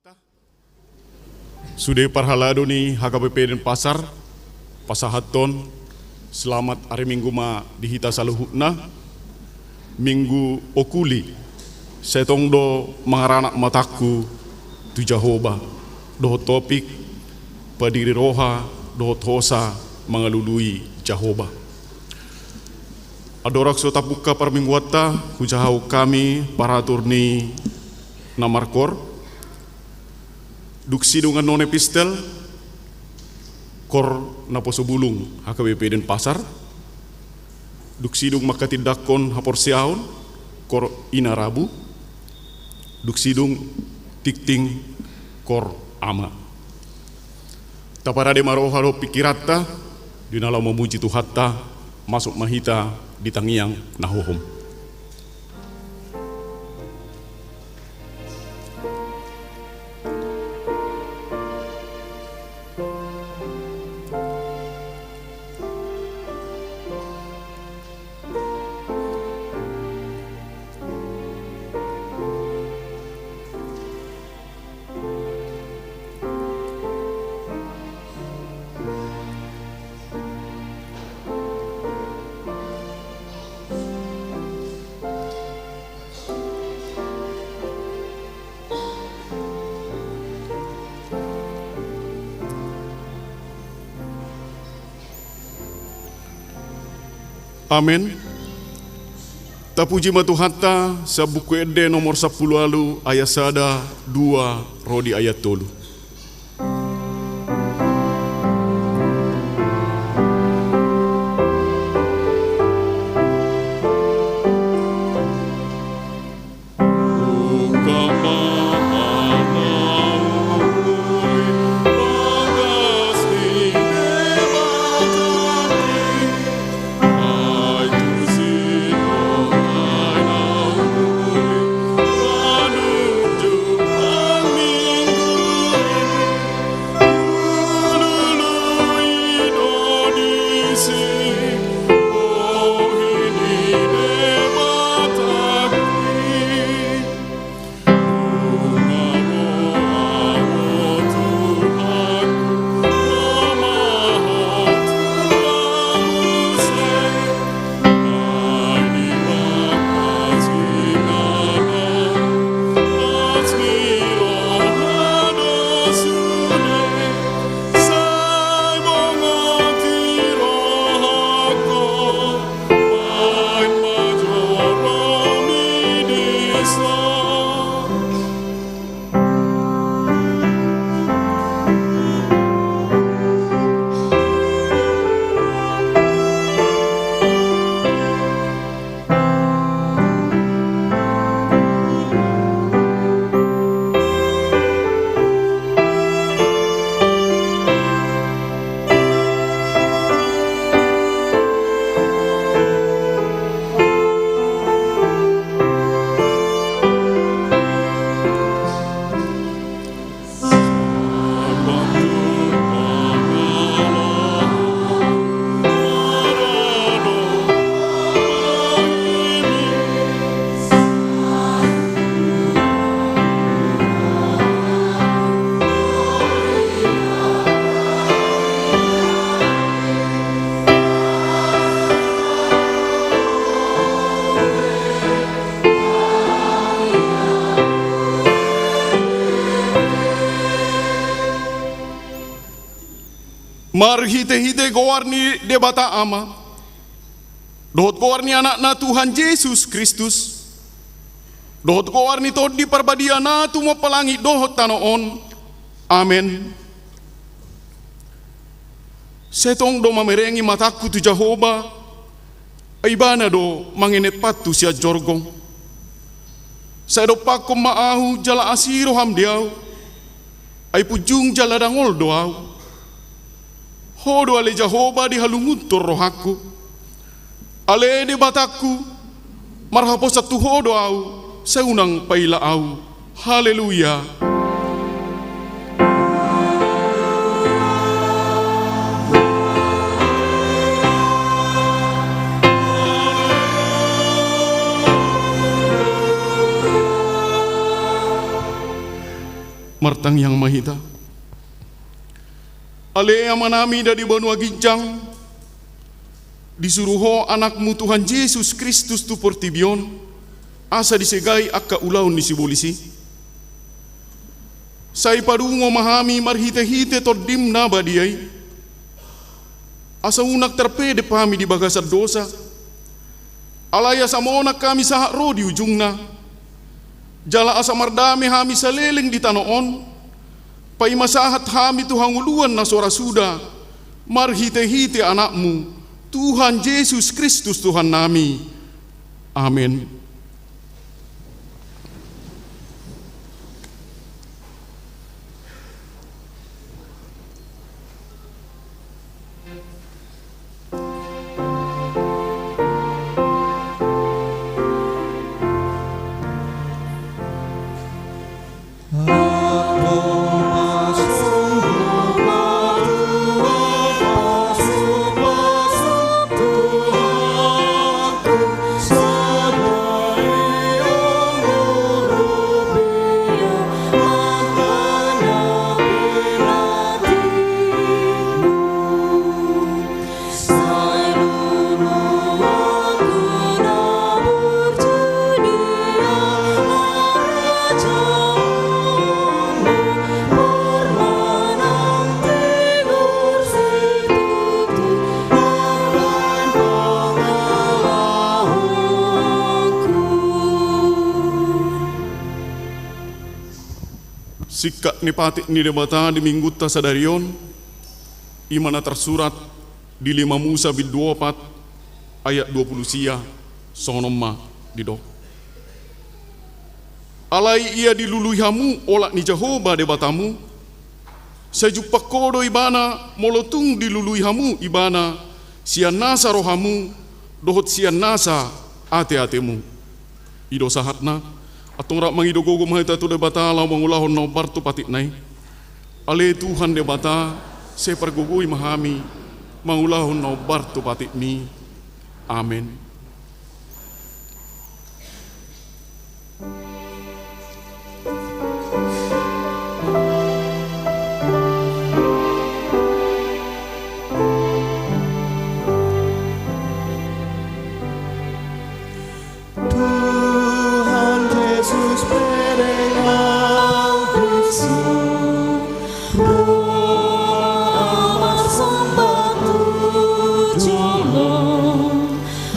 Tuhatta sudah parhalado ni HKBP dan pasar pasahaton selamat hari minggu ma dihita saluhutna minggu okuli setong do mangaranak mataku tu Jahoba do topik padiri roha do hosa mengalului Jahoba adorak so tapuka par mingguata hujahau kami para turni namarkor duksi dengan non epistel kor naposo bulung HKBP dan pasar duksi dung makatidakon hapor siaon kor inarabu duksi dung tikting kor ama taparade marohalo pikirata dinala memuji Tuhatta masuk mahita di tangiang nahohom. Amin. Tapuji Tuhatta sa buku Ede nomor 10 alu ayat sada 2 rodi ayat 3. Marhite-hite gowarni debata ama dohot gowarni anak-na Tuhan Yesus Kristus dohot gowarni todi parbadiana tu mo pelangi dohot tanoon amen. Setong do mamerengi mataku tu Jahoba aibana do mangenet patu sia jorgong saya do pakom maahu jala asiro hamdiau ai pujung jala dangol doau hodo ale Jahoba di halunguntur rohaku ale di bataku marhapo satu hodo au seunang paila au haleluya. martang yang mahita. Ale amanami dari banua ginjang, disuruho anakmu Tuhan Yesus Kristus tu portibion, asa disegai akka ulaun disibolisi. Sai padungo mahami marhite-hite tordim na badiai, asa unak terpede pami di bagasar dosa, alaya samonak kami sahak ro di ujungna, jala asa mardame hami saleleng di tanoon, pai masahat hami Tuhan uluan na sora suda, marhite-hite anakmu, Tuhan Yesus Kristus Tuhan nami. Amin. Sikak ni patik ni debata di minggu tasadarion, imana tersurat di 5 Musa bid 24 ayat 20 sia sonomma didok. Alai ia dilului hamu olak ni Jehovah debatamu, sejupa kodo ibana molotung dilului hamu ibana sian nasa rohamu dohot sian nasa ate-atemu. Ido sahatna atong rak mangidogogo mahita tu debata lau mangulahon no bartu patik nai. Ale Tuhan debata se pergugui mahami mangulahon no bartu patik ni. Amin.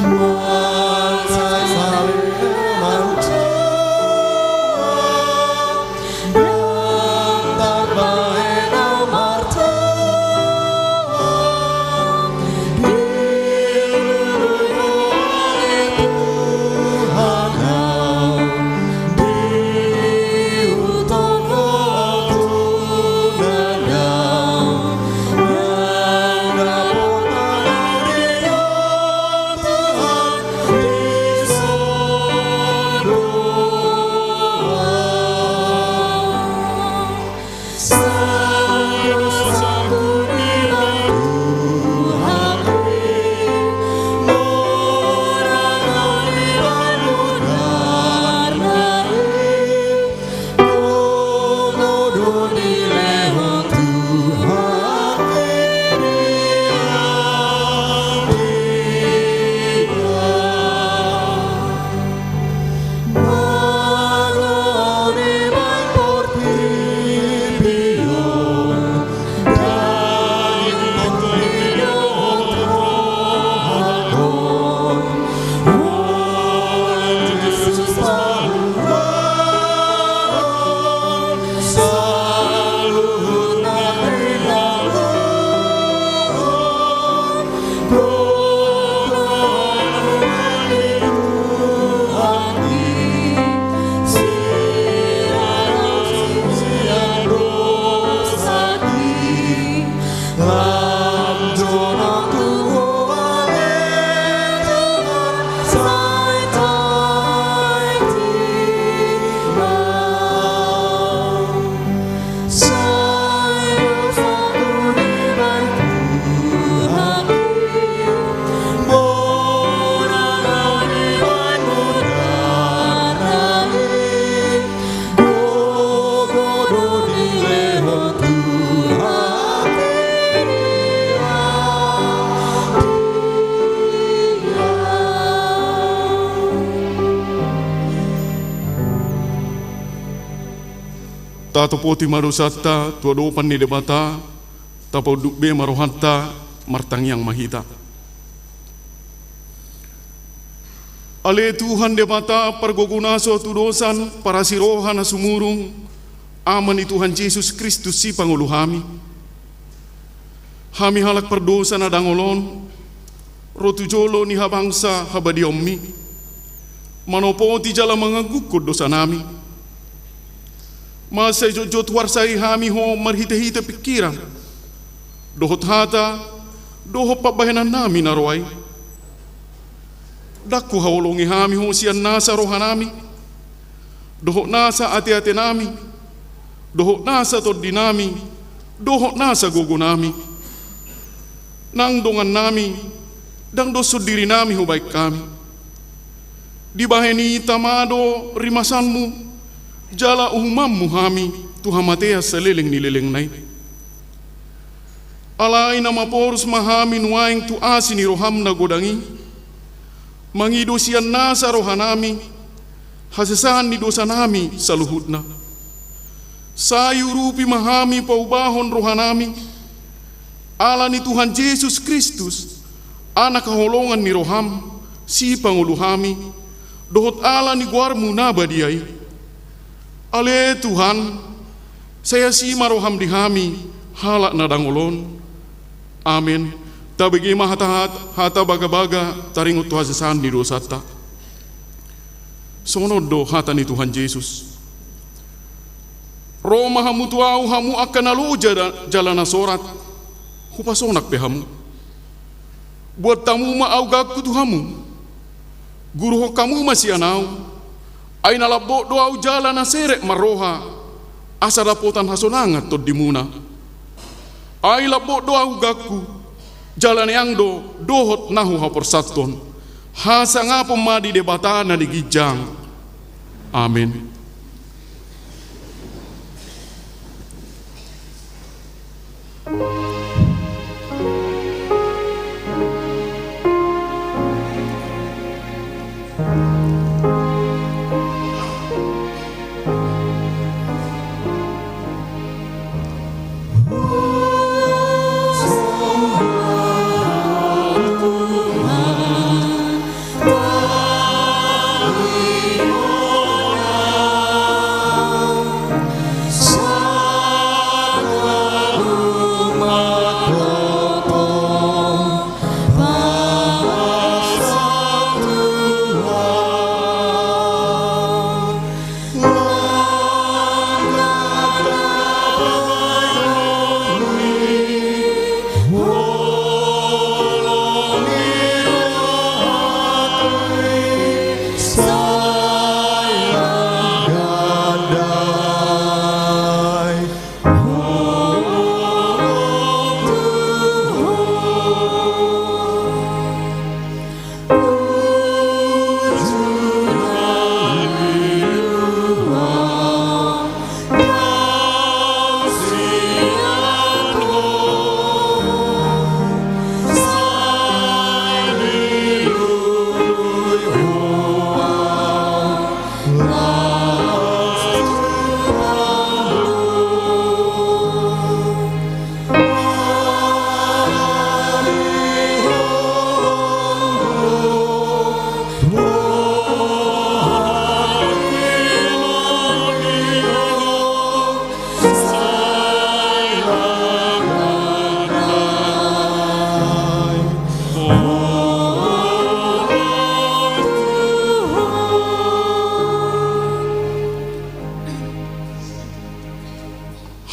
Lord. Tato poti marusata tua dopan ni debata tapo dukbe marohanta martang yang mahita. Ale Tuhan debata pergogunaso tu dosan para siroha na sumurung aman ni Tuhan Yesus Kristus si pangulu hami. Hami halak perdosa na dangolon rotu jolo ni habangsa habadiommi. Manopoti jala mangagukod dosa nami. Masay jojot warsay hami ho marhita-hita pikiran. Dohot hata, dohot pabayanan nami naroay. Daku hawalongi hami ho siyan nasa roha nami. Dohot nasa ate-ate nami. Dohot nasa toddi nami. Dohot nasa gogo nami. Nang dongan nami, dang dosod diri nami ho baik kami. Di baheni tamado rimasanmu, jala umammu hami Tuhan matea seliling nililing nai. Alai nama porus mahami nuaing tu asini roham na godangi. Mangido siyan nasa rohanami, hasesan ni dosa nami saluhudna. Sayu rupi mahami paubahon rohanami. Ala ni Tuhan Yesus Kristus, anak kaholongan ni roham, si panguluhami, dohot ala ni guarmu nabadiai. Ale Tuhan, saya si maroham dihami, halak nadangolon. Amin. Tabigi hata baga-baga taringot Tuhan sesan di dosata. Sonodo hata ni Tuhan Yesus. Roma hamu tuau hamu akan alu jalan sorat. Hupasonak pe hamu. Buat tamu ma au gakku tu hamu. Guru ho kamu masih anau. Aina labo doau jalan serek maroha. Asa dapotan hasonangat tod dimuna. Ai labo doau gakku. Jalan yang dohot nahu haporsaton. Hasa ngapo madi debatana di gijang. Amin.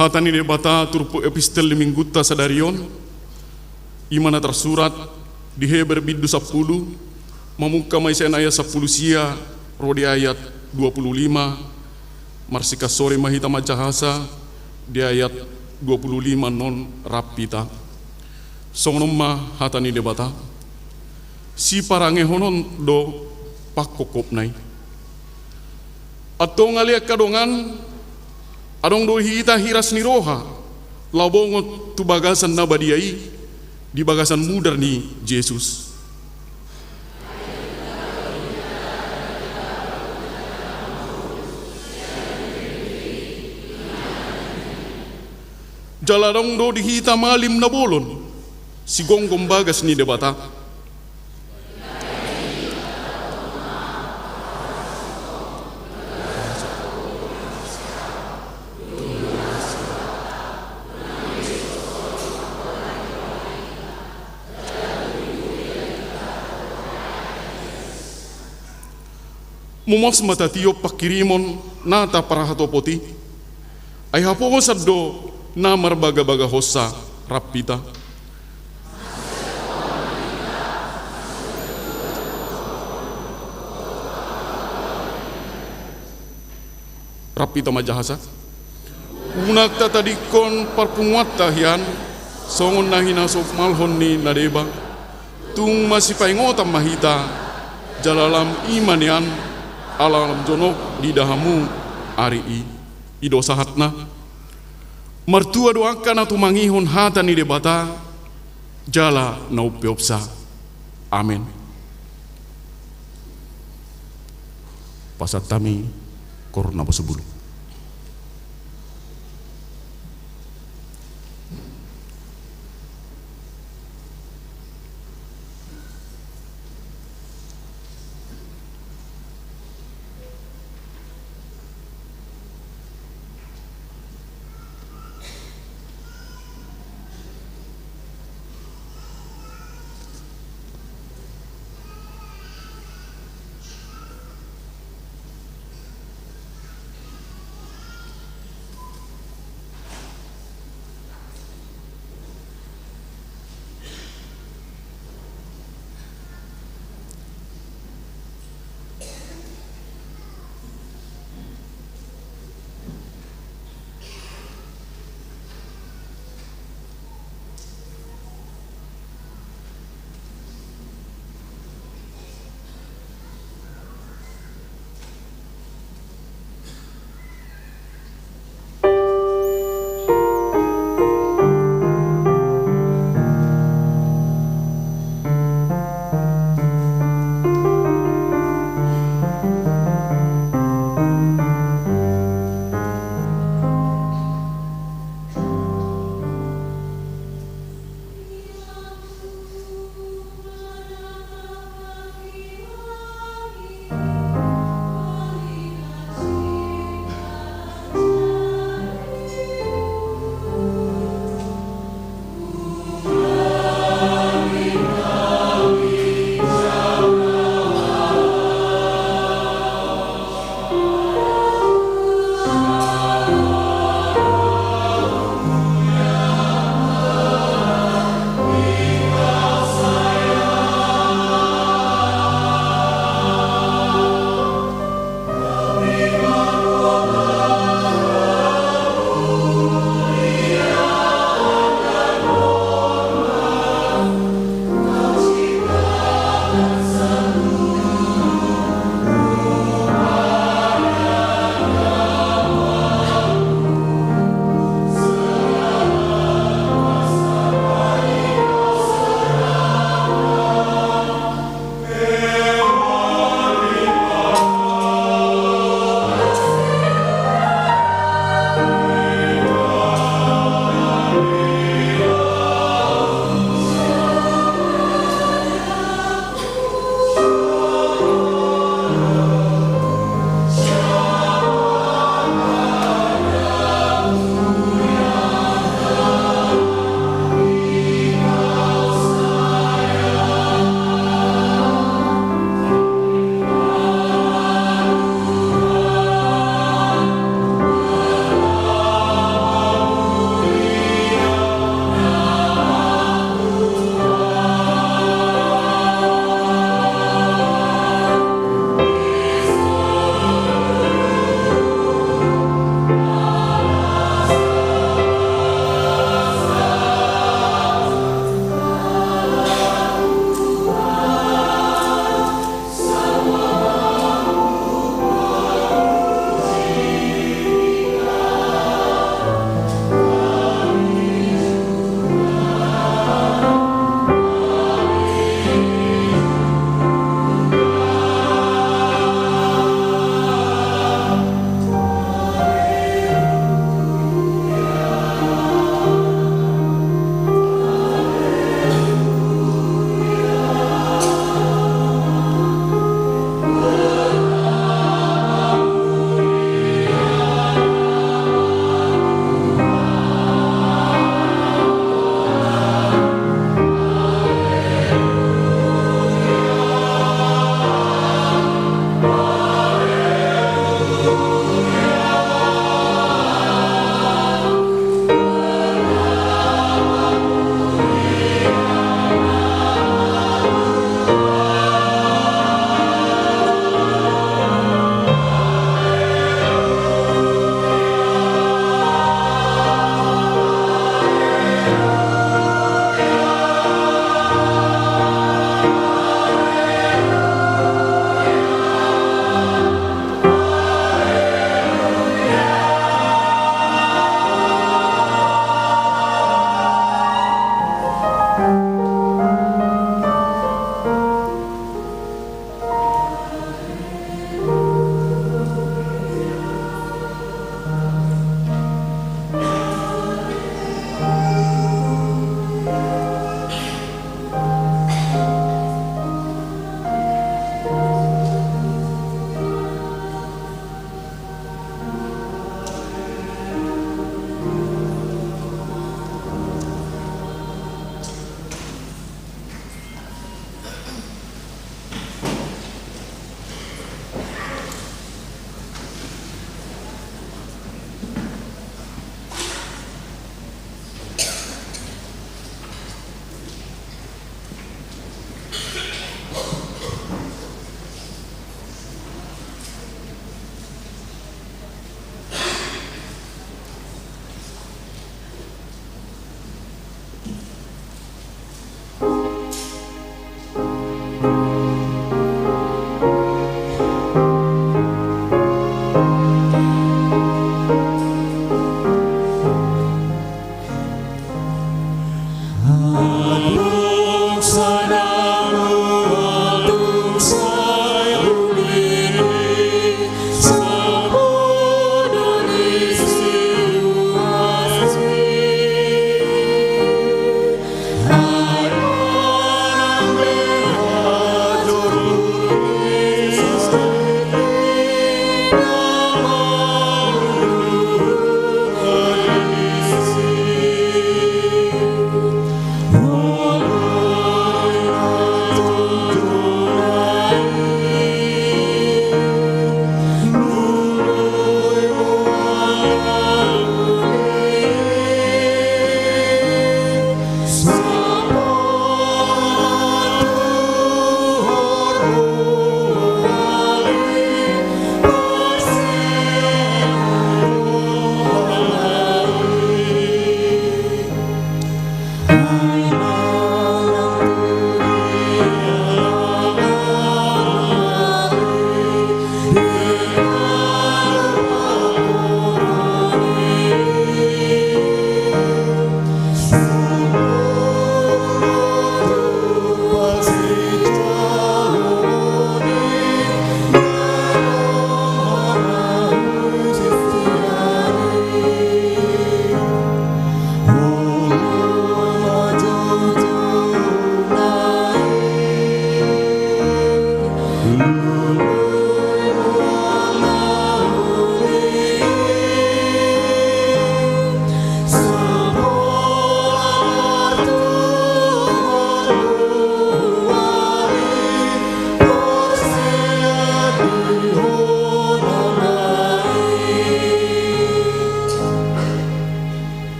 Hatani debata turpu epistel mingguta sadarion imana tersurat di Heber bidu 10 memuka maisen ayat 10 sia rodi ayat 25 marsika sore mahita majahasa di ayat 25 non rapita sonoma hatani debata si parange honon do pakokop nai atau ngaliak kadongan adong do hita hiras ni roha labongot tu bagasan na badiai di bagasan mudar ni Yesus. jaladong do dihita malim na bolon, si gonggong bagas ni debata. Mumos matatiyo pakirimon nata parahatopoti, ay hapoko saddo na marbaga-baga hosa rapita. Rapita majahasa. Unak tatadikon parpunguat tahian, songon na hinasok malhon ni nadeba, tung masipaingotam mahita, jalalam iman yan, alam jonok di dahamu ari ido sahatna martua doakan atu mangihon hata ni debata jala naupiopsa amin. Pasat tami korona basebulu.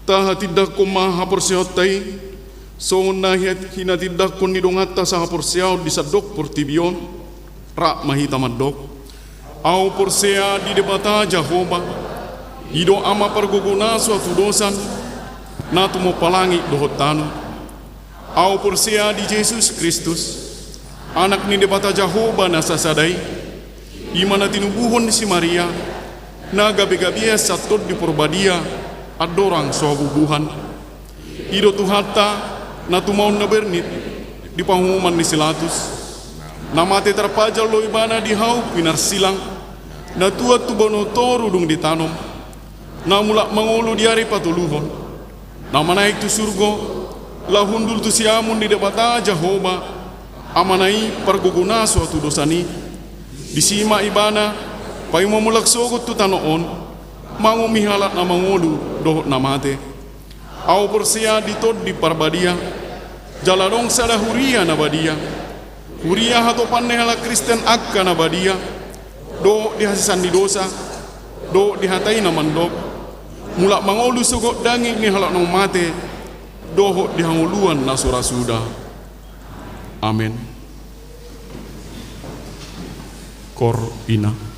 Taha tidak ko maha porsiaw tay, so nahiat hina tidak ko nidongata sa porsiaw di sadok portibion, ra mahita madok. Au porsia di debata Jehova, ido ama perguguna suatu dosan, na tumo palangi dohotano. Au porsia di Yesus Kristus, anak ni debata Jehova na sasadai, imana tinubuhon si Maria, na gabi-gabi satot di porbadia, adorang soabubuhan. Ido tuhata na tumaon na bernit di pangumuman ni Silatus. Namate terpajal lo ibana di hau pinar silang. Na tuat tubono toru dung ditanom. Na mulak mangulu diari patuluhon. Na manaik tu surgo lahundul tu siamun di debata Jehova. Amanai perguguna suatu dosani. Disima ibana pai mamulak sogot tu tanoon. Mangu mihalat na mangulu dohot namate. Au persia ditod di parbadia. Jaladong sada huria na badia. Huria hato pannehala Kristen akka na badia. Do dihasisan di dosa. Do dihatai na mandok. Mulak mangulu sugot dangi ni halak nang mate. Dohot dihanguluan na surasuda. Amin. Kor ina.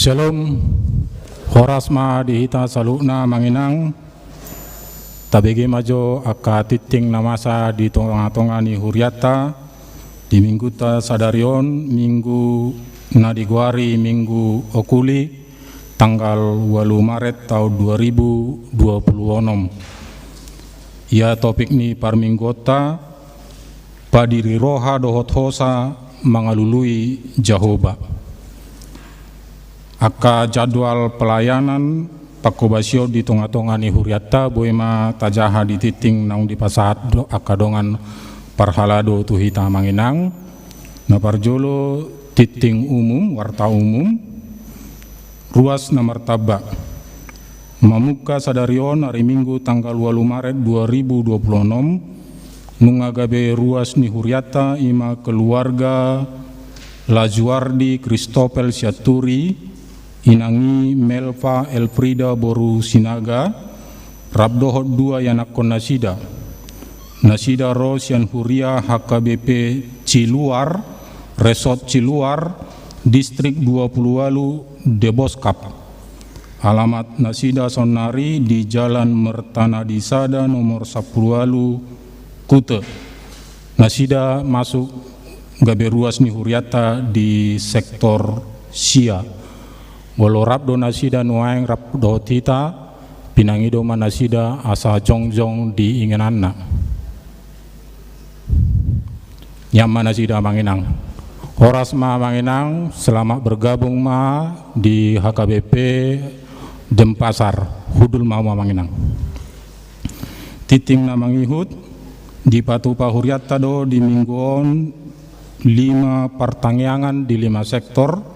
Shalom, horas ma dihita salukna manginang, tabegi majo aka titing namasa di tonga-tonga ni huriata, di minggu ta sadarion, minggu nadiguari, minggu okuli, tanggal 8 Maret tahun 2026. Ya topik ni parminggota, padiri roha dohot hosa mangalului Jahoba. Aka jadwal pelayanan pakobasio di tonga-tonga ni huriata boema tajaha di titing naung di pasahat do akadongan parhalado tuhita manginang na parjolo titing umum warta umum ruas na martaba mamuka sadarion hari Minggu tanggal 8 Maret 2026 nungagabe ruas ni huriata ima keluarga Lajuardi Kristopel Siaturi inangi Melva Elfrida Boru Sinaga Rabdohot 2 yanakon nasida Ros Yan Huria HKBP Ciluar Resort Ciluar Distrik 20 Deboskap. Alamat nasida sonari di Jalan Mertana Disada nomor 10 Kute. Nasida masuk gabe ruas ni huriata di sektor Sia. Walau rabdo nasida nuaeng rabdo tita pinangido manasida asa jongjong di ingenanna. Nyam nasida manginang. Horas ma manginang selamat bergabung ma di HKBP Denpasar Hudul ma manginang. Titing na mangihut di Patupa Huriata do di mingguon 5 pertangyangan di 5 sektor.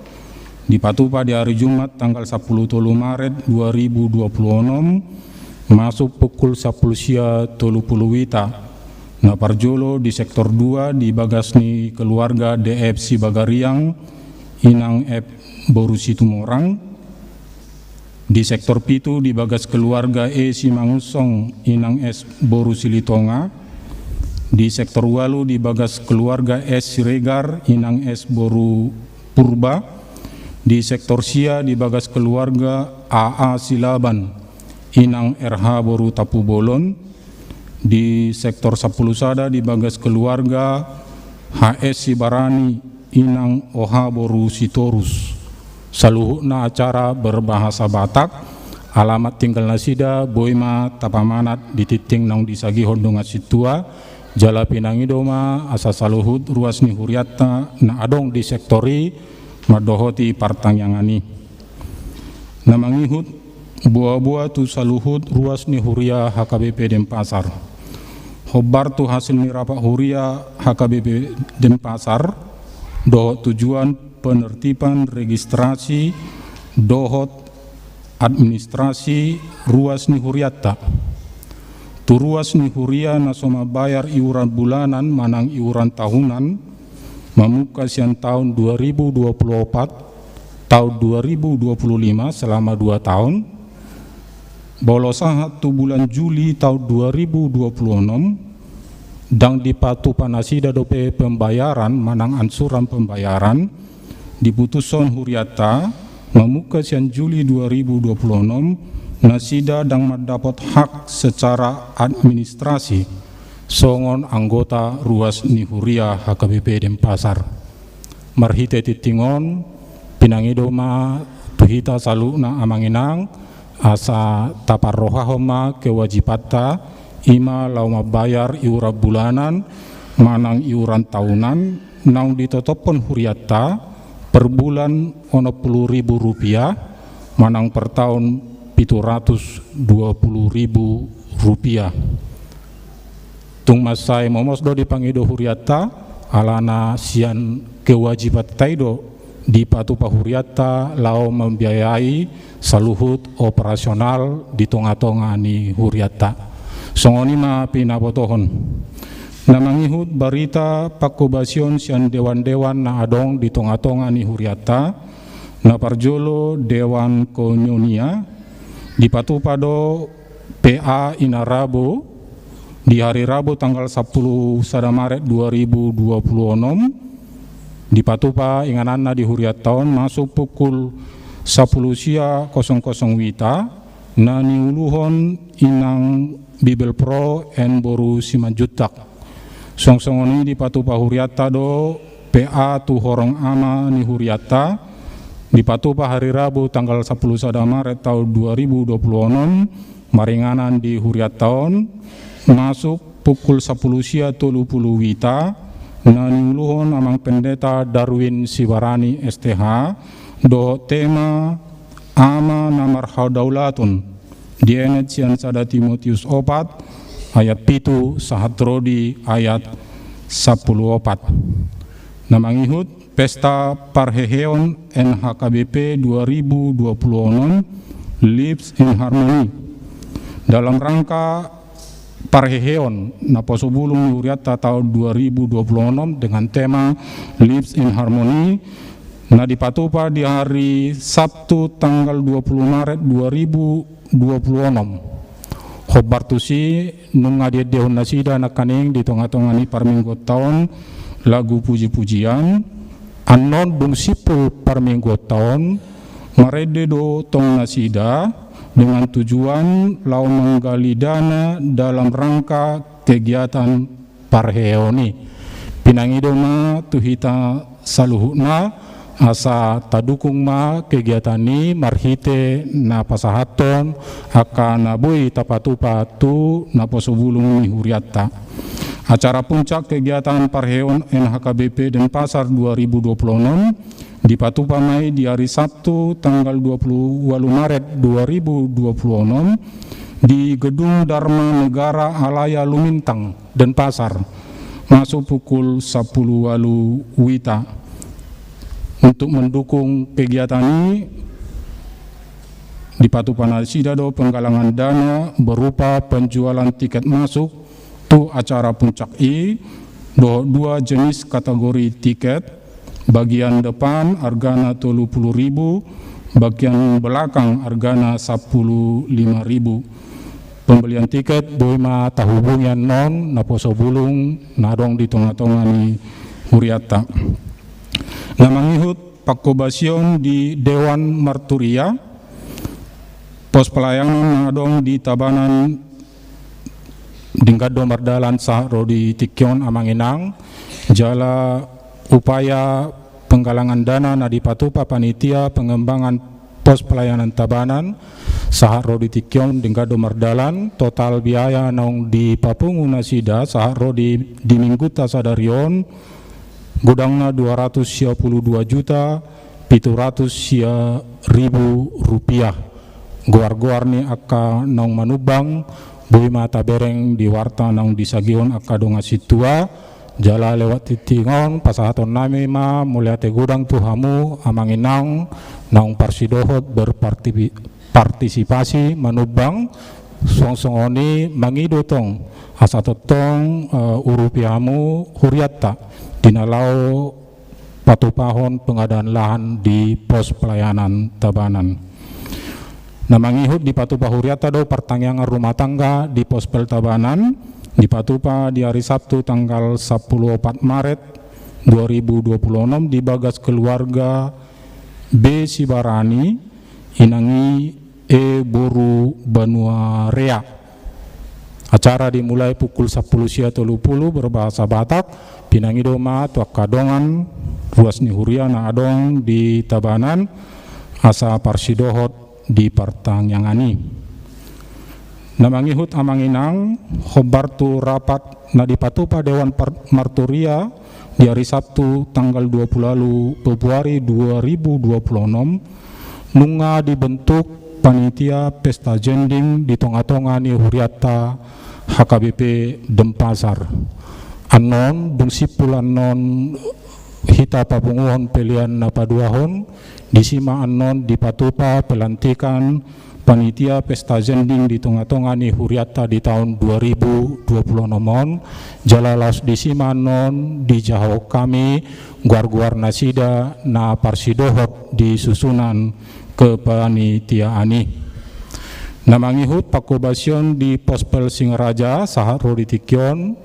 Di Patupa di hari Jumat tanggal 10 Maret 2026 masuk pukul 10 sia 30 wita. Na parjolo di sektor 2 di Bagasni keluarga DF Sibagariang Inang F Borusi Tumorang. Di sektor Pitu di Bagas keluarga E Simangusong Inang S Borusi Litonga. Di sektor Walu di Bagas keluarga S Siregar Inang S Boru Purba. Di sektor Sia di Bagas keluarga AA Silaban Inang RH Boru Tapu Bolon. Di sektor 10 Sada di Bagas keluarga HS Sibarani Inang OH Boru Sitorus. Saluhukna acara berbahasa Batak, alamat tinggal nasida boima tapamanat di titing nang disagi hondonga situa jala pinangidoma asa saluhut ruas ni huriata na adong di sektori madohoti partangyangani. Namangihut buah-buah tu saluhut ruas ni huria HKBP Denpasar. Hobar tu hasil mirapak huria HKBP Denpasar dohot tujuan penertiban registrasi dohot administrasi ruas ni huriata. Tu ruas ni huria nasoma bayar iuran bulanan manang iuran tahunan mamuka siang tahun 2024 tahun 2025 selama 2 tahun bolosahat tu bulan Juli tahun 2026 dang di Patupa nasida dope pembayaran manang ansuran pembayaran diputuson huriata mamuka siang Juli 2026 nasida dang mendapat hak secara administrasi songon anggota ruas ni huria HKBP Denpasar. Marhite titingon pinangidoma tuhita saluna amanginang asa taparrohahoma kewajibata ima lauma bayar iuran bulanan manang iuran tahunan naung ditotopon huriata per bulan ono 10.000 rupiah manang per tahun 720.000 rupiah. Tung masai momosdo dipangido huriata alana sian kewajiban taido di Patupa huriata lao membiayai saluhut operasional di tonga-tonga ni huriata. Songonima pinabotohon. Namangihut barita pakobasion sian dewan-dewan na adong di tonga-tonga ni huriata na parjolo dewan konyonia di Patupa do PA Inarabo di hari Rabu tanggal 10 Maret 2026 di Patupa ingananna di huriat tahun masuk pukul 10 wita na niuluhon inang Bibel Pro en boru simanjutak. Songsongoni di patupa huriata do PA tu horong ama ni huriata di patupa hari Rabu tanggal 10 Maret tahun 2026 maringanan di huriat tahun masuk pukul 10 wita na niuluhon amang pendeta Darwin Sibarani STH do tema ama namar haudaulatun dienet sian sada Timotius 4 ayat 7 sahatrodi ayat 14. Namangihut pesta parheheon NHKBP 2026 Lives in Harmony dalam rangka parheheon na posobulung huriata tahun 2026 dengan tema Lives in Harmony na dipatupa di hari Sabtu tanggal 20 Maret 2026. Khobartusi nunga dia dehon nasida na kaning di tonga-tongani parminggu tahun lagu puji-pujian anon dung sipul parminggu tahun marede do tong nasida dengan tujuan lau menggali dana dalam rangka kegiatan parheoni pinangidoma tuhita saluhuna asa tadukung ma kegiatan ini marhite na pasahaton akan nabui tapatu-patu na posobulung huriata. Acara puncak kegiatan Parheon NHKBP Denpasar 2026 dipatupamai di hari Sabtu tanggal 28 Maret 2026 di Gedung Dharma Negara Alaya Lumintang Denpasar masuk pukul 10 wita. Untuk mendukung kegiatan ini dipatupan sidado penggalangan dana berupa penjualan tiket masuk tu acara puncak dua jenis kategori tiket, bagian depan hargana 30.000, bagian belakang hargana 15.000. Pembelian tiket boima tahubungan non naposo bulung nadong di tengah-tengah ni huriata. Namangihut pakobasion di Dewan Marturia, pos pelayanan nadong di Tabanan Dingkado Mardalan Sahro di Tikyon Amanginang, jala upaya penggalangan dana na dipatupa panitia pengembangan pos pelayanan Tabanan Sahro di Tikyon Dingkado Mardalan, total biaya nong di Papungu Nasida Sahro di Mingguta Sadarion gudangna 272.700.000 rupiah. Goar-goar ni aka nong manubang bui mata bereng di warta nong disagion aka donga situa jala lewat titingon pasahaton nami ma muliate gudang tuhamu amanginang nong parsidohot berpartisipasi manubang song-songoni mangidotong asatotong urupiamu huriata dinalau patupahon pengadaan lahan di pos pelayanan Tabanan. Namangihut di patupa huriata do pertangyangan rumah tangga di pos pel Tabanan di patupa di hari Sabtu tanggal 14 Maret 2026 di bagas keluarga B Sibarani inangi E Boru Banua Rea. Acara dimulai pukul 10.30 berbahasa Batak pinangidoma tuak kadongan ruas ni huria na adong di Tabanan asa parsidohot di pertangyangani. Namangihut amanginang khobartu rapat na dipatupa Dewan Marturia di hari Sabtu tanggal 20 Februari 2026 nunga dibentuk panitia pesta jending di tonga-tonga ni huriata HKBP Denpasar. Anon bungsipul anon hita papunguhon pilihan na paduahon disima anon dipatupa pelantikan panitia pesta jending di tengah-tengah ni huriata di tahun 2026 jalalas disima anon di jauh kami guar-guar nasida na parsidohot di susunan ke panitiaani. Namangihut pakobasion di Pospel Singaraja Saharo di Tikyon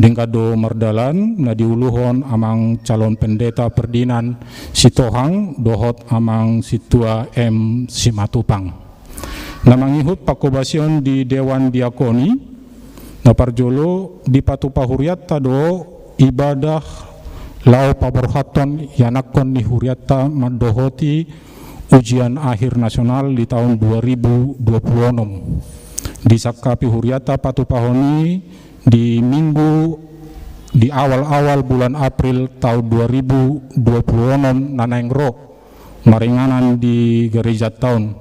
Dengkado Merdalan na diuluhon amang calon pendeta perdinan Sitohang dohot amang Situa M Simatupang. Na mangihut pakobasyon di Dewan Diakoni na parjolo di Patupa Huriatta do ibadah lau paborhaton yanakon ni Huriatta madohoti ujian akhir nasional di tahun 2026. Di Sakapi Huriatta Patupahoni di minggu di awal-awal bulan April tahun 2026 nanengro maringanan di gereja tahun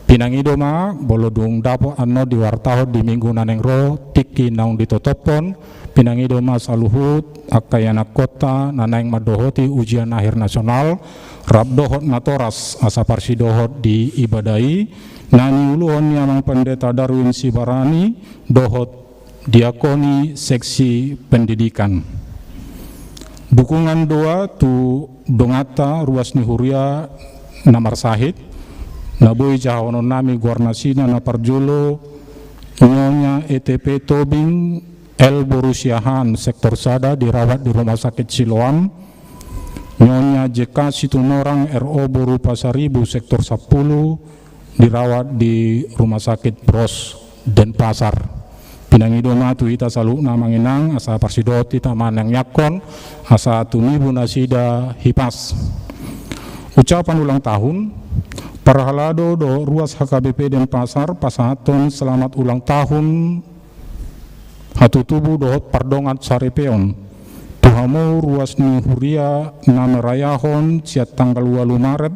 pinangido ma bolodung dapo ano di wartaho di minggu nanengro tiki naung ditotopon pinangido ma saluhut akayana kota naneng madohoti ujian akhir nasional rabdohot natoras asa parsidohot di ibadai nani uluhon yamang pendeta Darwin Sibarani dohot Diakoni seksi pendidikan. Dukungan doa tu dongata ruas ni Huria namar sahid naboi jahonon nami guarnasina na parjolo nyonya ETP Tobing El Borusiahan sektor Sada dirawat di Rumah Sakit Siloam, nyonya JK Situnorang RO Boru Pasaribu sektor 10 dirawat di Rumah Sakit Bros Denpasar. Pinangido matu ita salu na manginang asa parsidot ita manang yakon asa tunibu nasida hipas. Ucapan ulang tahun Parhalado do ruas HKBP Denpasar pasaton selamat ulang tahun hatutubu dohot pardongat sarepeon tuhamu ruas ni Huria na merayahon siat tanggal 8 Maret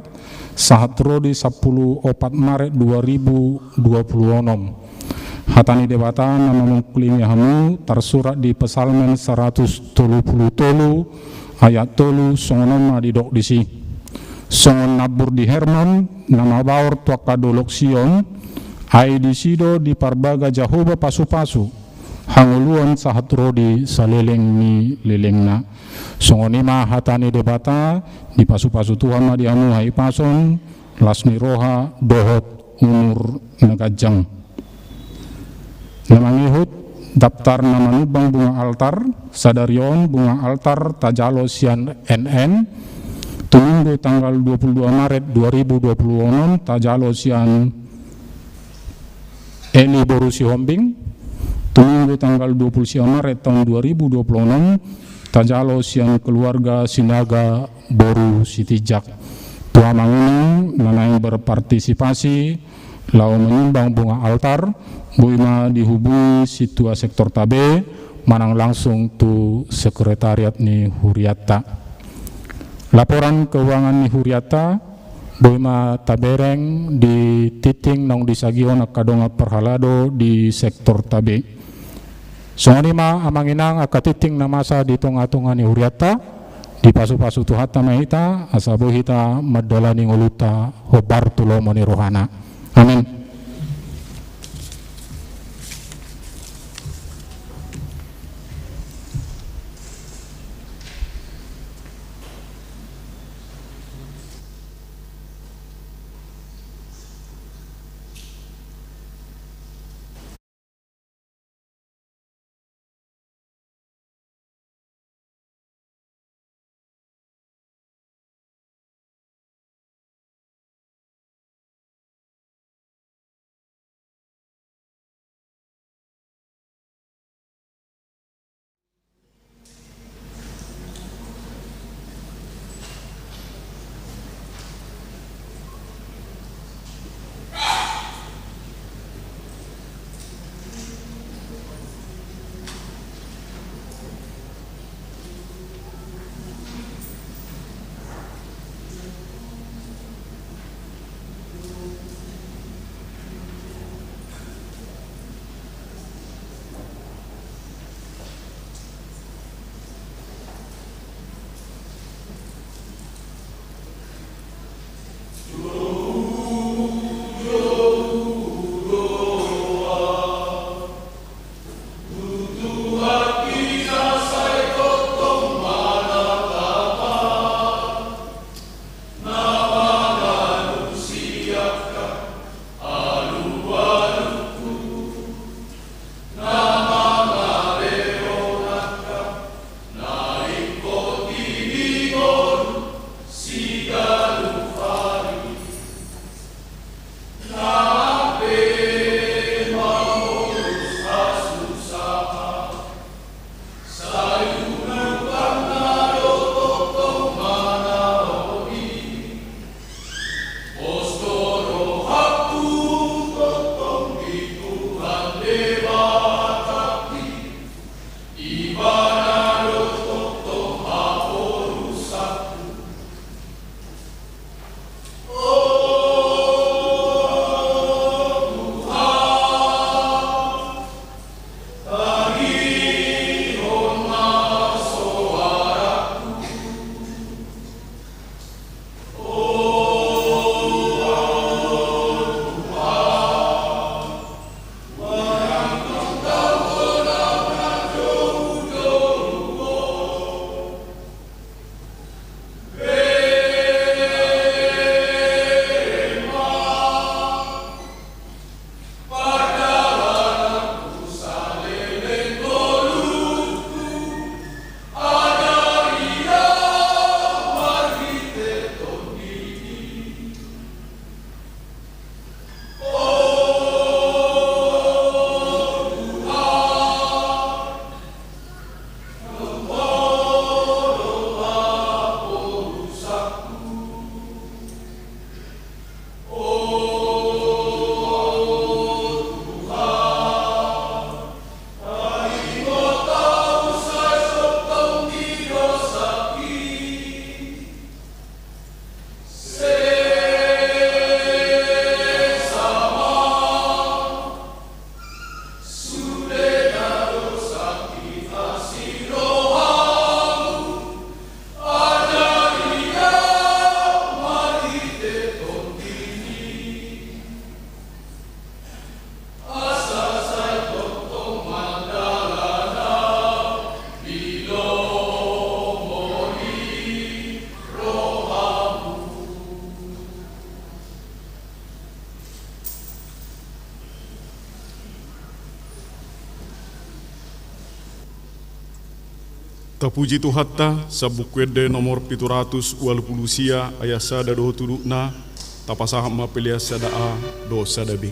saat rodi 10 Maret 2026. Hatani debata nama mengkulimi hamu tersurat di Pesalmen 133 ayat 3 songonoma di dok disi songon nabur di Hermon nama baur tuaka dolok Sion ai disido di parbaga Jahoba pasu-pasu hanguluan sahat rodi saleleng ni lelengna songonima hatani debata di pasu-pasu Tuhan ma diamu hai pason lasni roha dohot umur negajang. Namangihut daftar nama nubang bunga altar sadarion bunga altar tajalo sian NN tuminggu tanggal 22 Maret 2026 tajalo sian Eli Borusi Hombing tuminggu tanggal 20 Maret tahun 2026 tajalo sian keluarga Sinaga Boru Sitijak tua mangunang nanang berpartisipasi lau menyumbang bunga altar buima dihubungi situa sektor tabe manang langsung tu sekretariat ni Huriatta. Laporan keuangan ni Huriatta buima tabereng di titing nong disagion akadonga Parhalado di sektor tabe. Songonima amanginang akatiting na masa di tunga-tunga ni Huriatta di pasu-pasu tuhata mahita asabo hita madala ni nguluta hobar tulo mani rohana. Amin. Tapuji Tuhatta sabukwede nomor 700 sia ayat sada doh tudukna tapasaham mapelia sada a do sada b.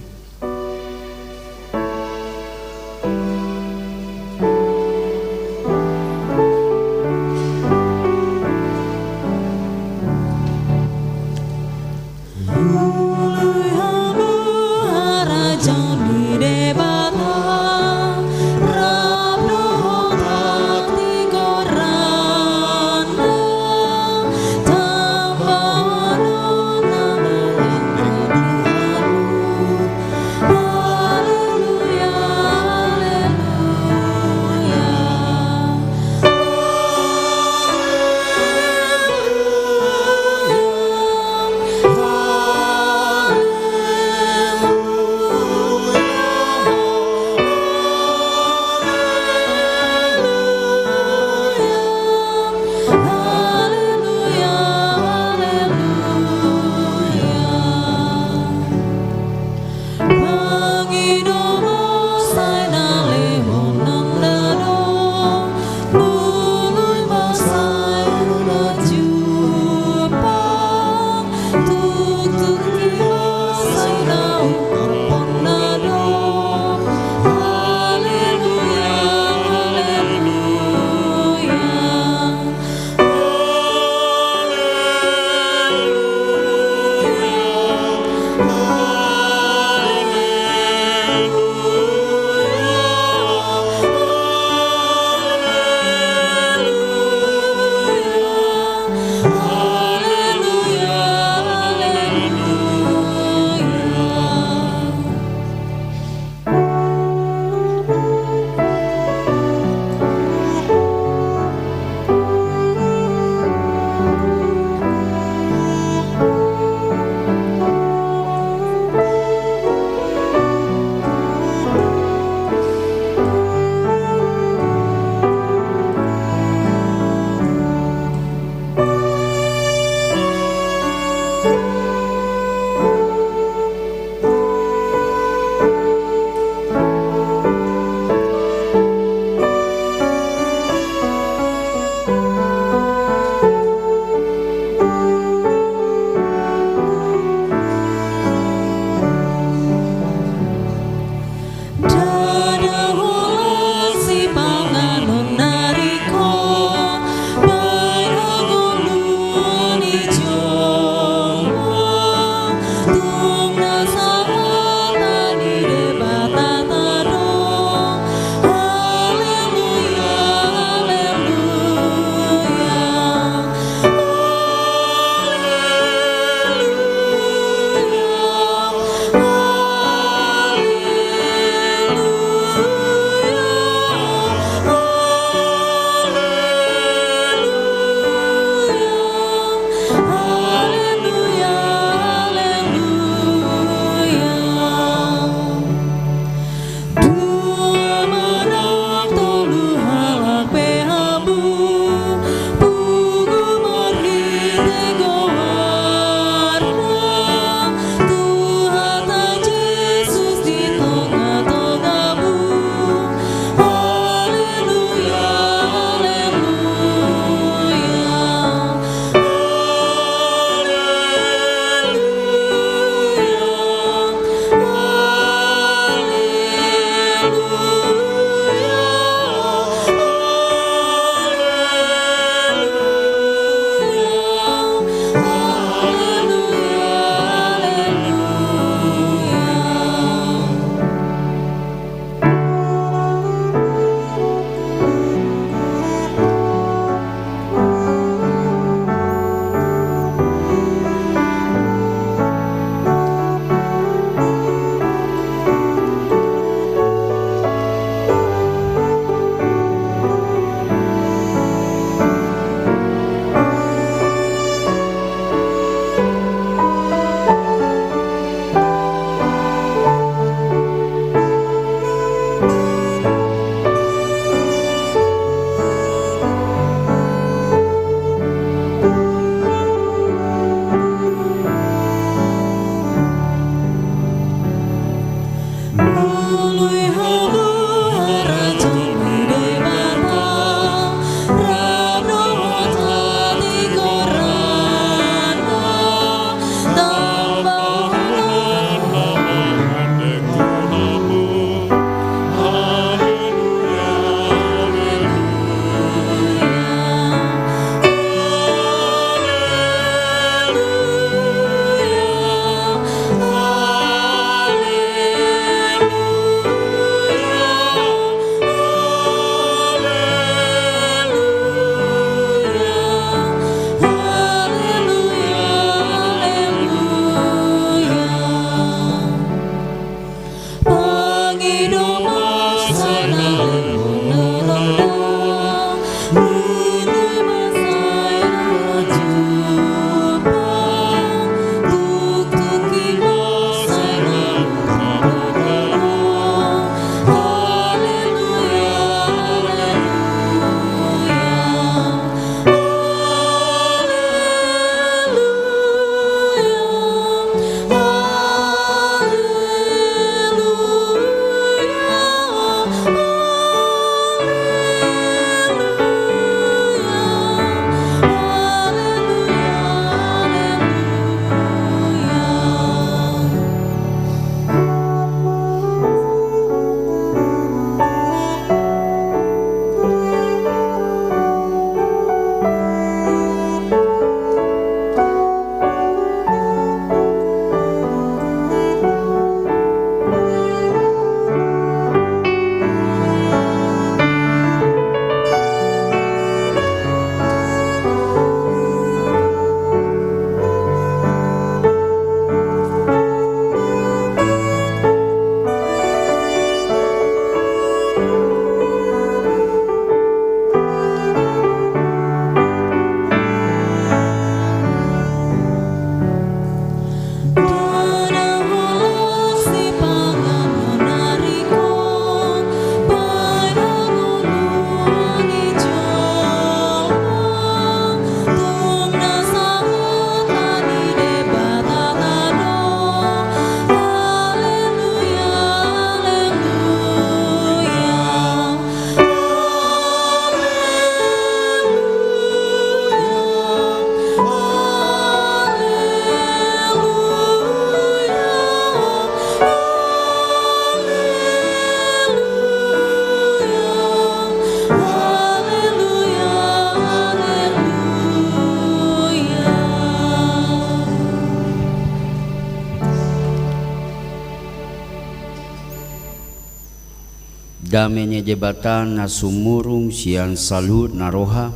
damenya jebatan na sumurung siang salut naroha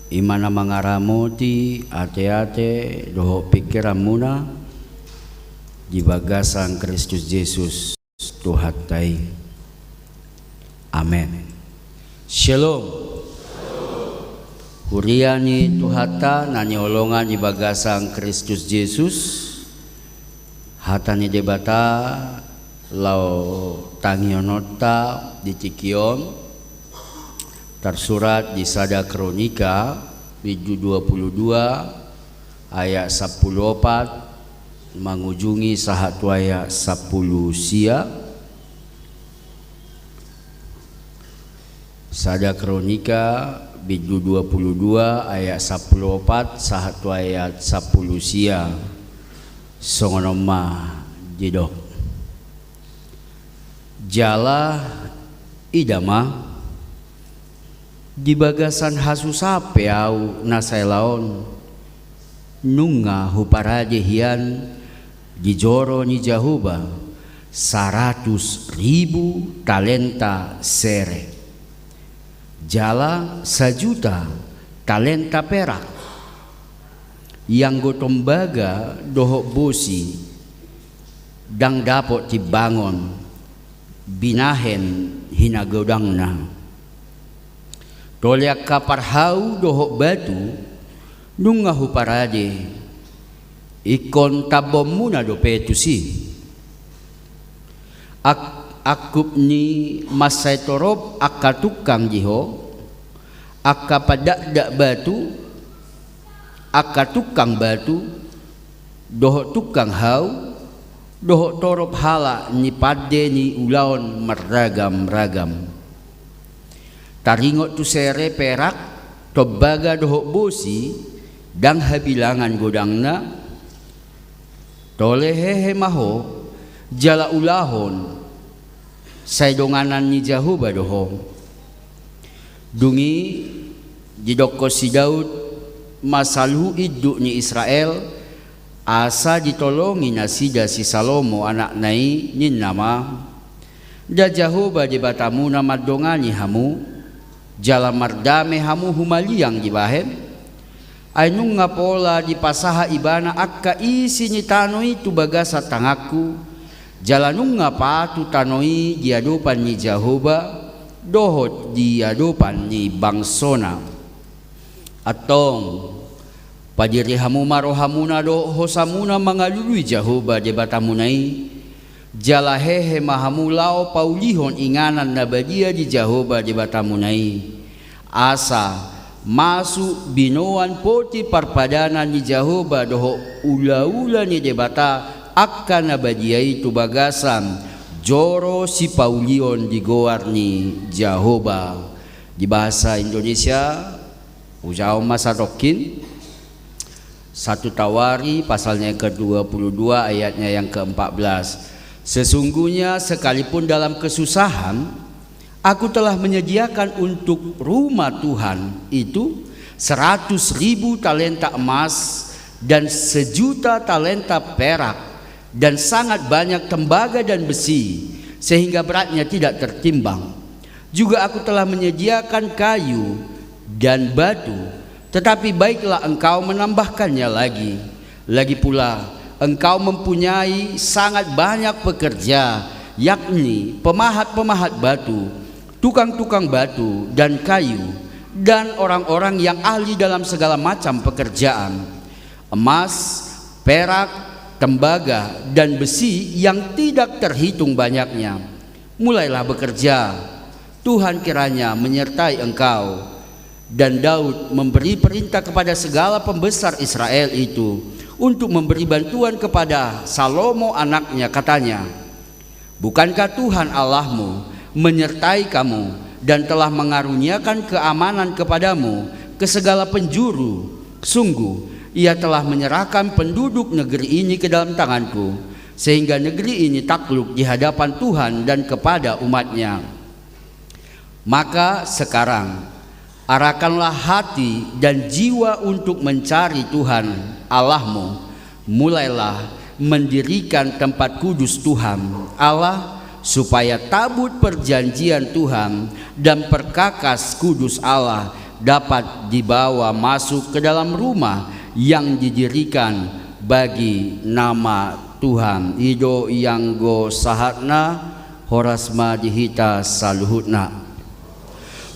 imana mangaramoti ate-ate doho pikiran muna di bagasan Kristus Yesus Tuhatai. Amen. Shalom. Huriani Tuhata na nyolongan di bagasan Kristus Yesus hatani debata lau tangionota di Cikion tersurat di Sada Kronika 22 ayat 14 mengunjungi sahatu ayat 10 sia. Sada Kronika 22 ayat 14 sahatu ayat 10 sia songonoma jidok jala idama di bagasan hasusape au nasailaon nunga huparaje hian di joro ni Jahuba 100.000 talenta sere jala 1 juta talenta perak yang gotombaga dohok bosi dang dapot dibangun binahen hinagodangna tolyak kaparhau dohok batu nunga huparade ikon tabom muna do petusi akup ni masai torob akatukang jiho akapadak batu akatukang batu dohok tukang hau dohok torob hala ni pade ni ulaon meragam-ragam taringot tu sere perak tobaga dohok bosi dang habilangan godangna tolehehe maho jala ulahon saidonganan ni Jahuba doho dungi jidoko si Daud masalu iduk ni Israel asa ditolongi nasida si Salomo anak nai nin nama da Jahuba di batamu nama dongani hamu jala mardame hamu humaliang di bahem ainung ngapola di pasaha ibana akka isi ni tanoi tu bagasa tangaku jalanung ngapatu tanoi di adopan ni Jahuba dohot di adopan ni bangsona atong padiri hamu marohamuna do hosamuna mangalului Jahuba di batamunai jala hehe mahamulao paulihon inganan nabadia di Jahuba di batamunai asa masu binoan poti parpadanan di Jahuba doho ula-ula ni debata akan nabadiai tu bagasan joro si paulion di goar ni Jahuba di bahasa Indonesia ujau masa rokin 1 Tawari pasalnya yang ke-22 ayatnya yang ke-14 sesungguhnya sekalipun dalam kesusahan aku telah menyediakan untuk rumah Tuhan itu 100.000 talenta emas dan 1 juta talenta perak dan sangat banyak tembaga dan besi sehingga beratnya tidak tertimbang. Juga aku telah menyediakan kayu dan batu, tetapi baiklah engkau menambahkannya lagi. Lagi pula engkau mempunyai sangat banyak pekerja, yakni pemahat-pemahat batu, tukang-tukang batu dan kayu, dan orang-orang yang ahli dalam segala macam pekerjaan, emas, perak, tembaga dan besi yang tidak terhitung banyaknya. Mulailah bekerja, Tuhan kiranya menyertai engkau. Dan Daud memberi perintah kepada segala pembesar Israel itu untuk memberi bantuan kepada Salomo anaknya, katanya, bukankah Tuhan Allahmu menyertai kamu dan telah mengaruniakan keamanan kepadamu ke segala penjuru? Sungguh Ia telah menyerahkan penduduk negeri ini ke dalam tanganku, sehingga negeri ini takluk di hadapan Tuhan dan kepada umatnya. Maka sekarang arahkanlah hati dan jiwa untuk mencari Tuhan Allahmu. Mulailah mendirikan tempat kudus Tuhan Allah supaya tabut perjanjian Tuhan dan perkakas kudus Allah dapat dibawa masuk ke dalam rumah yang didirikan bagi nama Tuhan. Ido yang go sahatna horasma dihita saluhutna.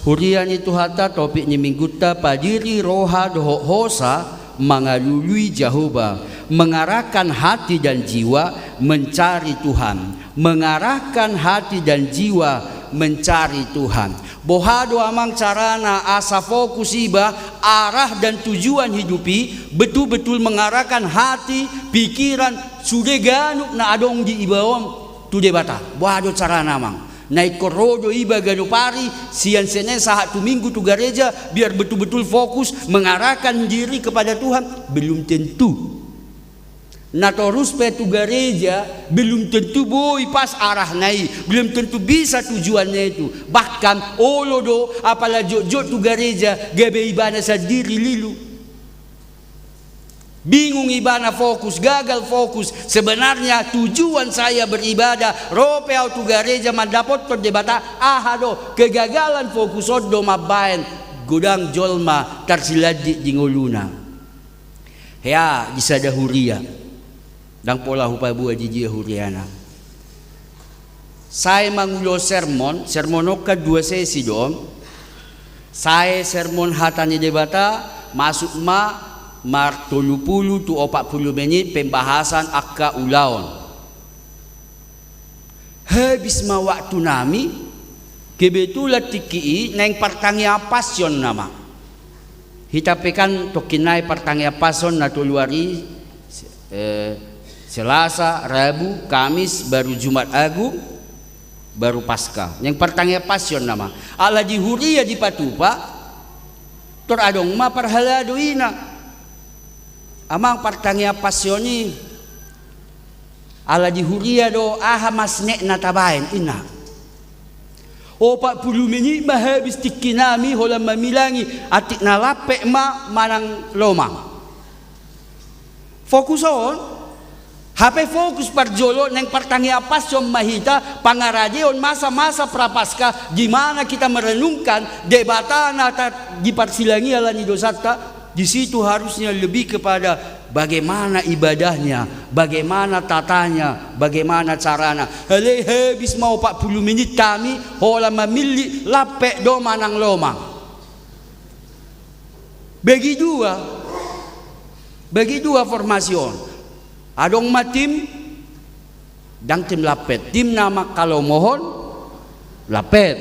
Hurian itu hata topik ni mingguta padiri roha doho hosa mengalului Jehovah, mengarahkan hati dan jiwa mencari Tuhan, mengarahkan hati dan jiwa mencari Tuhan. Bohado amang carana asa fokus iba arah dan tujuan hidupi betul-betul mengarahkan hati, pikiran sudah ganuk na adong di ibawam tu debata. Bohado carana amang naik korodo iba gano pari sian senen sahat tu minggu tu gereja biar betul-betul fokus mengarahkan diri kepada Tuhan. Belum tentu natorus pe tu gereja, belum tentu boy pas arah naik, belum tentu bisa tujuannya itu. Bahkan olodo apalagi jod tu gereja gabe ibadah sendiri lilu, bingung ibadah fokus, gagal fokus. Sebenarnya tujuan saya beribadah rope tu gereja mandapot to debata ahado kegagalan fokus odo mabaen gudang jolma tarsiladi dingoluna ya disada huria dan pola hupa bua jijia huriana. Saya mangulo sermonoka 2 sesi dong. Saya sermon hatani debata masuk mar 30 tu 40 menit pembahasan akka ulaon. Habis ma waktu nami kebetulan tiki neng pertangnya pasion nama. Hitapekan tokinai pertangnya pason na tuluari Selasa, Rabu, Kamis, baru Jumat Agung, baru Paskah. Yang pertangnya pasion nama. Ala di huria di patupa, toradong ma parhalado ina. Amang pertangnya pasioni, ala di huria do aha masnek natabain ina. O 40 menit mahabis tikinami holam mamilangi atik na lapek manang lomang. Fokus on. HP fokus parjolo neng pertangnya pasyon mahita pangarajeon masa-masa prapaskah di mana kita merenungkan debatana di parsilangi alani dosata. Di situ harusnya lebih kepada bagaimana ibadahnya, bagaimana tatanya, bagaimana carana. Hele habis mau 40 menit kami hola memilih lapek do manang lomang. Bagi dua formasion. Adong matim dan tim lapet. Tim nama kalau mohon lapet.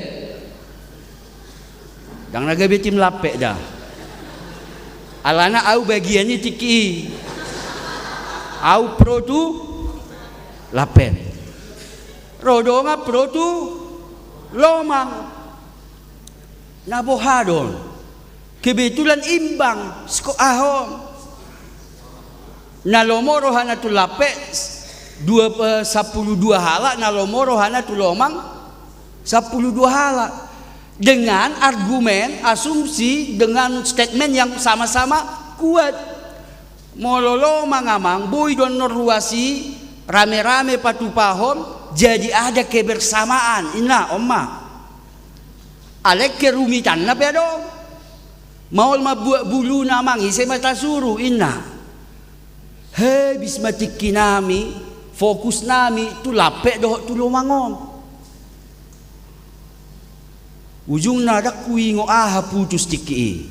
Dan nagabe tim lapet dah. Alana au bagian ini tiki. Au pro tu lapet. Rodonga pro tu lomang. Nabohadon. Kebetulan imbang. Sko ahom. Nalomoro hana tu lapek 12 hala, nalomoro hana tu lomang 12 hala. Dengan argumen, asumsi, dengan statement yang sama-sama kuat. Mololo mangamang boy don norwasi rame-rame patupahon jadi ada kebersamaan. Ina omma alek kerumitan na pedo maul mabuat bulu namang ise mata suruh ina. Habis matiki nami, fokus nami tu lapek doh tu lomangon. Ujung nadak kuingo aha putus tiki.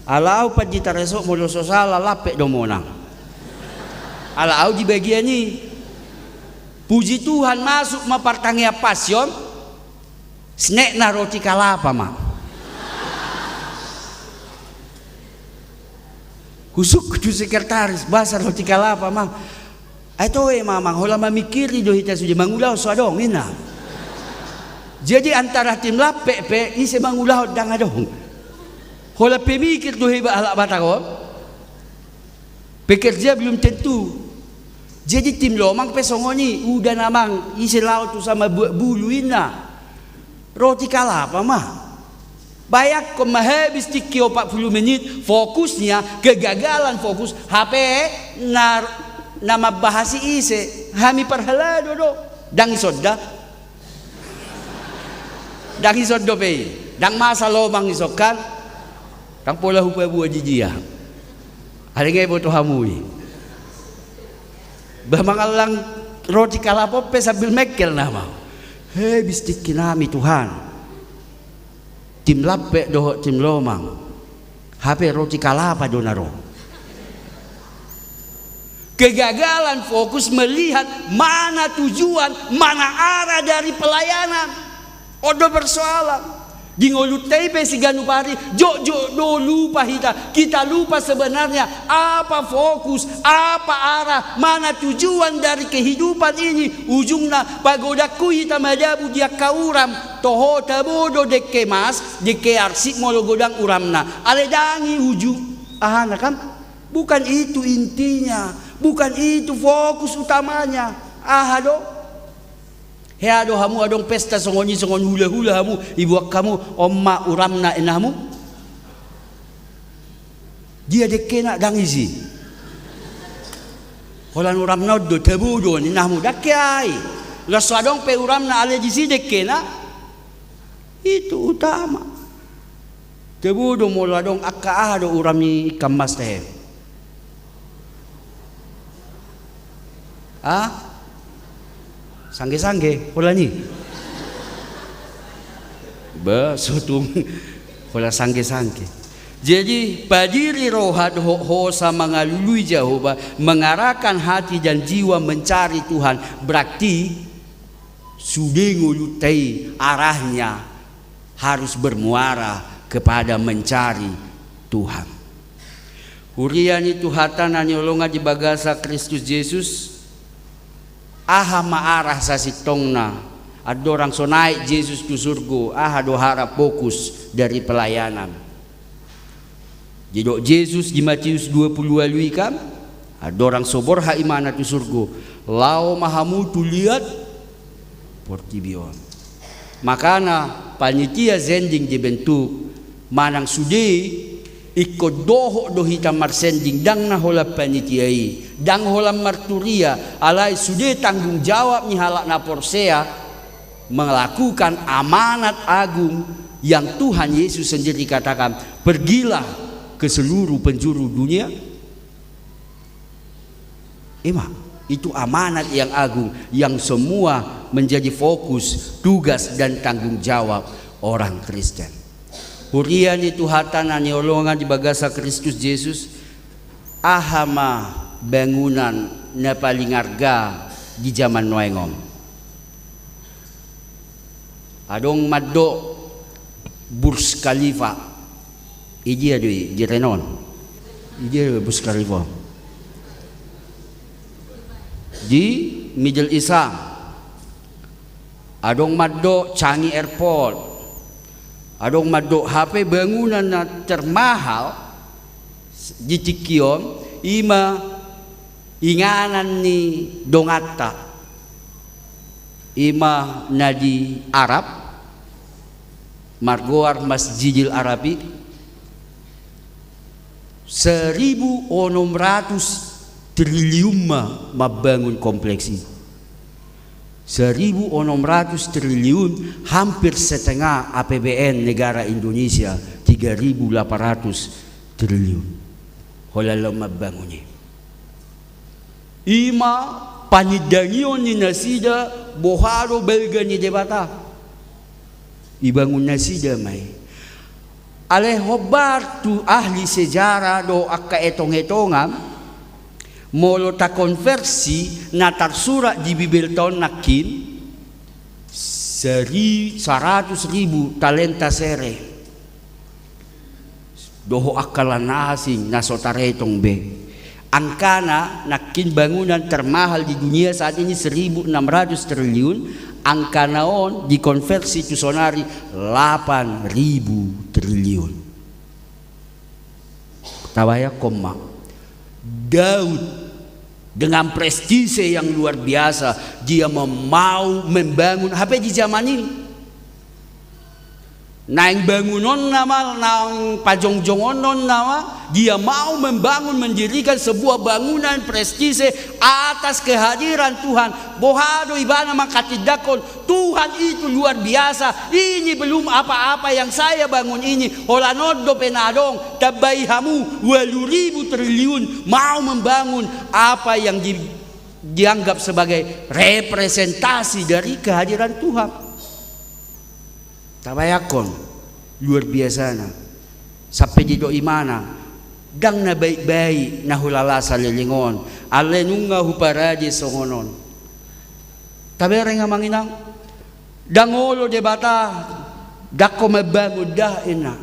Alau padi taresok molo sosala lapek do monang. Alau di bagian ini. Puji Tuhan masuk ma pertangnya pasion. Snack na roti kalapa mah. Husuk tu sekretaris bahasa roti kalapa mang. Aito mamang hola mamikiri do hita sudah mangulau sadong ina. Jadi antara tim lapek pe ise mangulau dang adong. Hola pemikir do heba alak batako. Pekerja belum tentu. Jadi tim lomang pe songoni udah namang ise laut tu sama buat bulu ina. Roti kalapa mah. Bayak ko mahabis tikio 40 menit fokusnya kegagalan fokus HP na mabahasi ise hami parhalado do dang isodda dang isod dope, dang masa lomang isokan, dang pola hupa buah jijia. Ada ngay boto hamui. Bamangalang roti kalapope sambil mekel nama. Hei bistik kinami Tuhan. Tim lape doho tim lomang. HP roti kalapa donaro. Kegagalan fokus melihat mana tujuan, mana arah dari pelayanan. Odo persoalan. Di ngolut tebe si ganupari, do lupa kita lupa sebenarnya apa fokus, apa arah, mana tujuan dari kehidupan ini. Ujungnya pagodaku kita madabu dia kauram, toho tabodo deke mas, deke arsik molo godang uramna. Aledangi ujung, kan? Bukan itu intinya, bukan itu fokus utamanya. Do. Heado hamu adong pesta songon hula-hula hamu ibuak kamu omma uramna enamu. Dia dekena dang izi. Holan uramna do tabudo ni namu dakai. Laso adong pe uramna ale jisi dekena. Itu utama. Tabudo molo adong akka ado urami kamas teh. Sangge-sangge, hola ni. Sotung, hola sangge-sangge. Jadi padiri rohat hosa mengalului Jehovah, mengarahkan hati dan jiwa mencari Tuhan. Berarti sudah ngulutai arahnya harus bermuara kepada mencari Tuhan. Urian itu hatana nyolonga di bagasa Kristus Yesus. Aha maarah sa sitongna ada orang so naik Yesus ke surga. Do harap fokus dari pelayanan. Jadi Yesus di Matius 20 alui kan ada orang sobor ha imana tu surga. Lau mahamu tu lihat portibion. Makana panitia zending dibentuk manang sudi ikut doho dohita marsending dang na hola panitiai dang hola marturia alai sudah tanggung jawab ni halak na porsea melakukan amanat agung yang Tuhan Yesus sendiri katakan, pergilah ke seluruh penjuru dunia. Itu amanat yang agung yang semua menjadi fokus tugas dan tanggung jawab orang Kristen. Hurian itu hatana nyolongan di bagasa Kristus Yesus. Ahama bangunan na paling harga di zaman Noengom. Adong maddo Burj Khalifa. Idi adui di Renon. Idi Burj Khalifa. Di Middle East. Adong maddo Changi Airport. Adong madok HP bangunan na termahal di Tikion ima inganan ni Dongata ima na di Arab Margoar Masjidil Arabi 1.600 triliun mabangun kompleksi. 1.600 triliun, hampir setengah APBN negara Indonesia 3.800 triliun. Hola mabangunnya. Ima panidangion ni nasida boharo belga ni debata. Ibangun nasida may. Ale hobar tu ahli sejarah do akka etong-etongan. Molo ta konversi na tarsura di Bibelton nakin 100.000 talenta sere doho akalan asing na sotaretong be. Angkana nakin bangunan termahal di dunia saat ini 1.600 triliun. Angkana on dikonversi tu sonari 8.000 triliun. Tawaya koma Daud dengan prestise yang luar biasa dia mau membangun HP di zaman ini. Naing bangunan nama, nang pajongjongonon nama, dia mau membangun mendirikan sebuah bangunan prestise atas kehadiran Tuhan. Bohado ibana makatidakon, Tuhan itu luar biasa. Ini belum apa-apa yang saya bangun ini. Holanodo penadong, tabay hamu 8,000 triliun mau membangun apa yang dianggap sebagai representasi dari kehadiran Tuhan. Tabayakon luar biasa na sampai di doi mana dang na baik-baik na hulala sa lilingon alenunga huparaji songonon tabere nga manginang dangolo de bata dako mabango da ina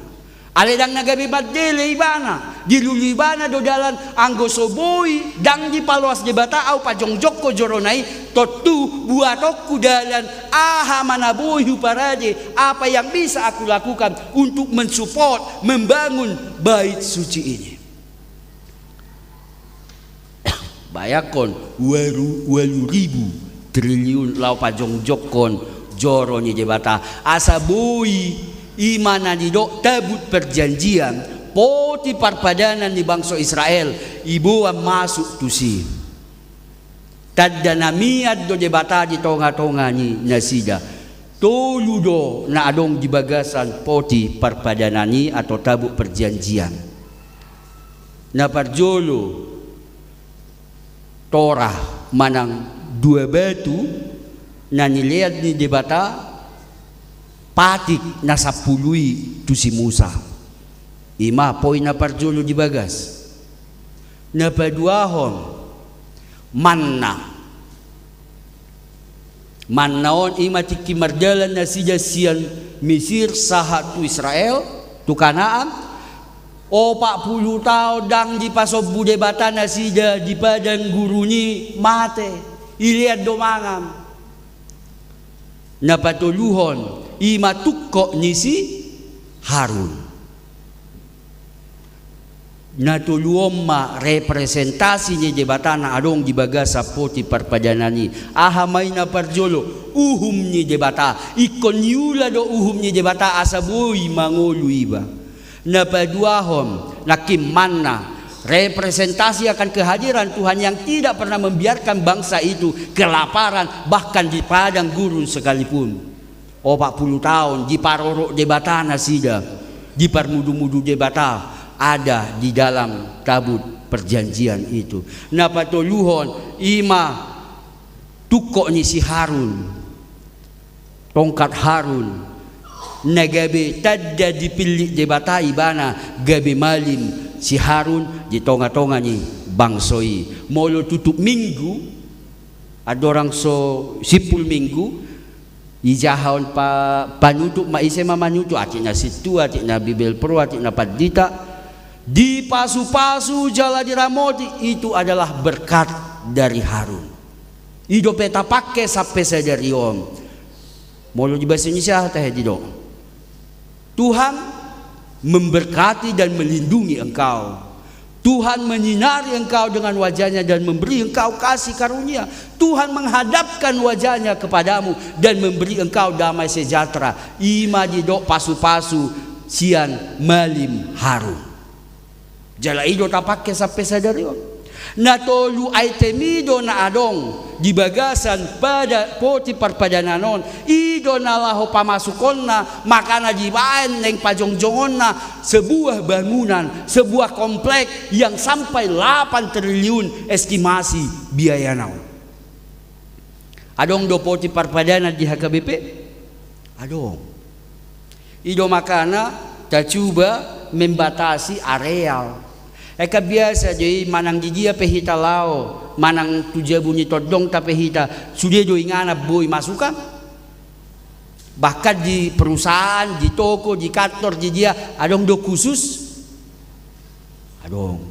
ale dang nagabi badele ibana dilulu ibana do dalan anggo soboy dang di paluas de bata au pajongjok ko joronai totu buatokku dalan aha manaboy huparaje apa yang bisa aku lakukan untuk mensupport membangun bait suci ini. Bayakon 8,000 triliun lau pajongjok kon joroni jebata asaboy imana didok tabut perjanjian poti parpadanan di bangsa Israel ibu masuk tusi tadda namiad do jebata di tonga-tonga ni nasida toludo na adong di bagasan poti parpadanani atau tabut perjanjian na parjolo Torah manang 2 batu na niliad ni debata patik na sapului tu si Musa. Ima poin na parjolo di bagas. Na paduahon manna. Mannaon ima tiki mardalan na sian Mesir saha tu Israel tu Kanaan. O 40 tahun dang di pasob bude bata na sida di padang guruni mate. Iliad domangam. Na patuluhon ima tukko ni si Harun. Natuluom ma representasi ni jebata na adong di bagasa poti parpadanani. Ahamay na parjolo uhum ni jebata. Ikon yula do uhum ni jebata asaboy mangolu iba. Napaduahom nakim manna representasi akan kehadiran Tuhan yang tidak pernah membiarkan bangsa itu kelaparan bahkan di padang gurun sekalipun. 40 tahun di parorok debata nasida di parmudu-mudu debata ada di dalam tabut perjanjian itu. Napatoluhon ima tukok ni si Harun tongkat Harun nagabe tadda dipilih debata ibana gabe malim si Harun di tonga-tonga ni bangsoi molo tutup minggu ada orang so sipul minggu ijahon panutup maise mamanutu atina situ atina bibel pro atina padita di pasu-pasu jala diramoti itu adalah berkat dari Harun. Ido peta pakai sampai sadari om. Molo di bahasa Indonesia teh dido. Tuhan memberkati dan melindungi engkau. Tuhan menyinari engkau dengan wajahnya dan memberi engkau kasih karunia. Tuhan menghadapkan wajahnya kepadamu dan memberi engkau damai sejahtera. Ima dido pasu-pasu sian malim Harun. Jala ido tapake sampai sadari on. Natolu aitemido na adong di bagasan pada poti parpadananon ido nalaho pamasukon na makana dibaen neng pajongjongon na sebuah bangunan sebuah komplek yang sampai 8 triliun estimasi biaya naon. Adong do poti parpadanan di HKBP adong ido makana tacuba membatasi areal. Eka biasa jadi manang dia pehita lao, manang tuja bunyi todong ta pehita sudah do ingana boy masukan. Bahkan di perusahaan, di toko, di kantor di dia adong do khusus. Adong.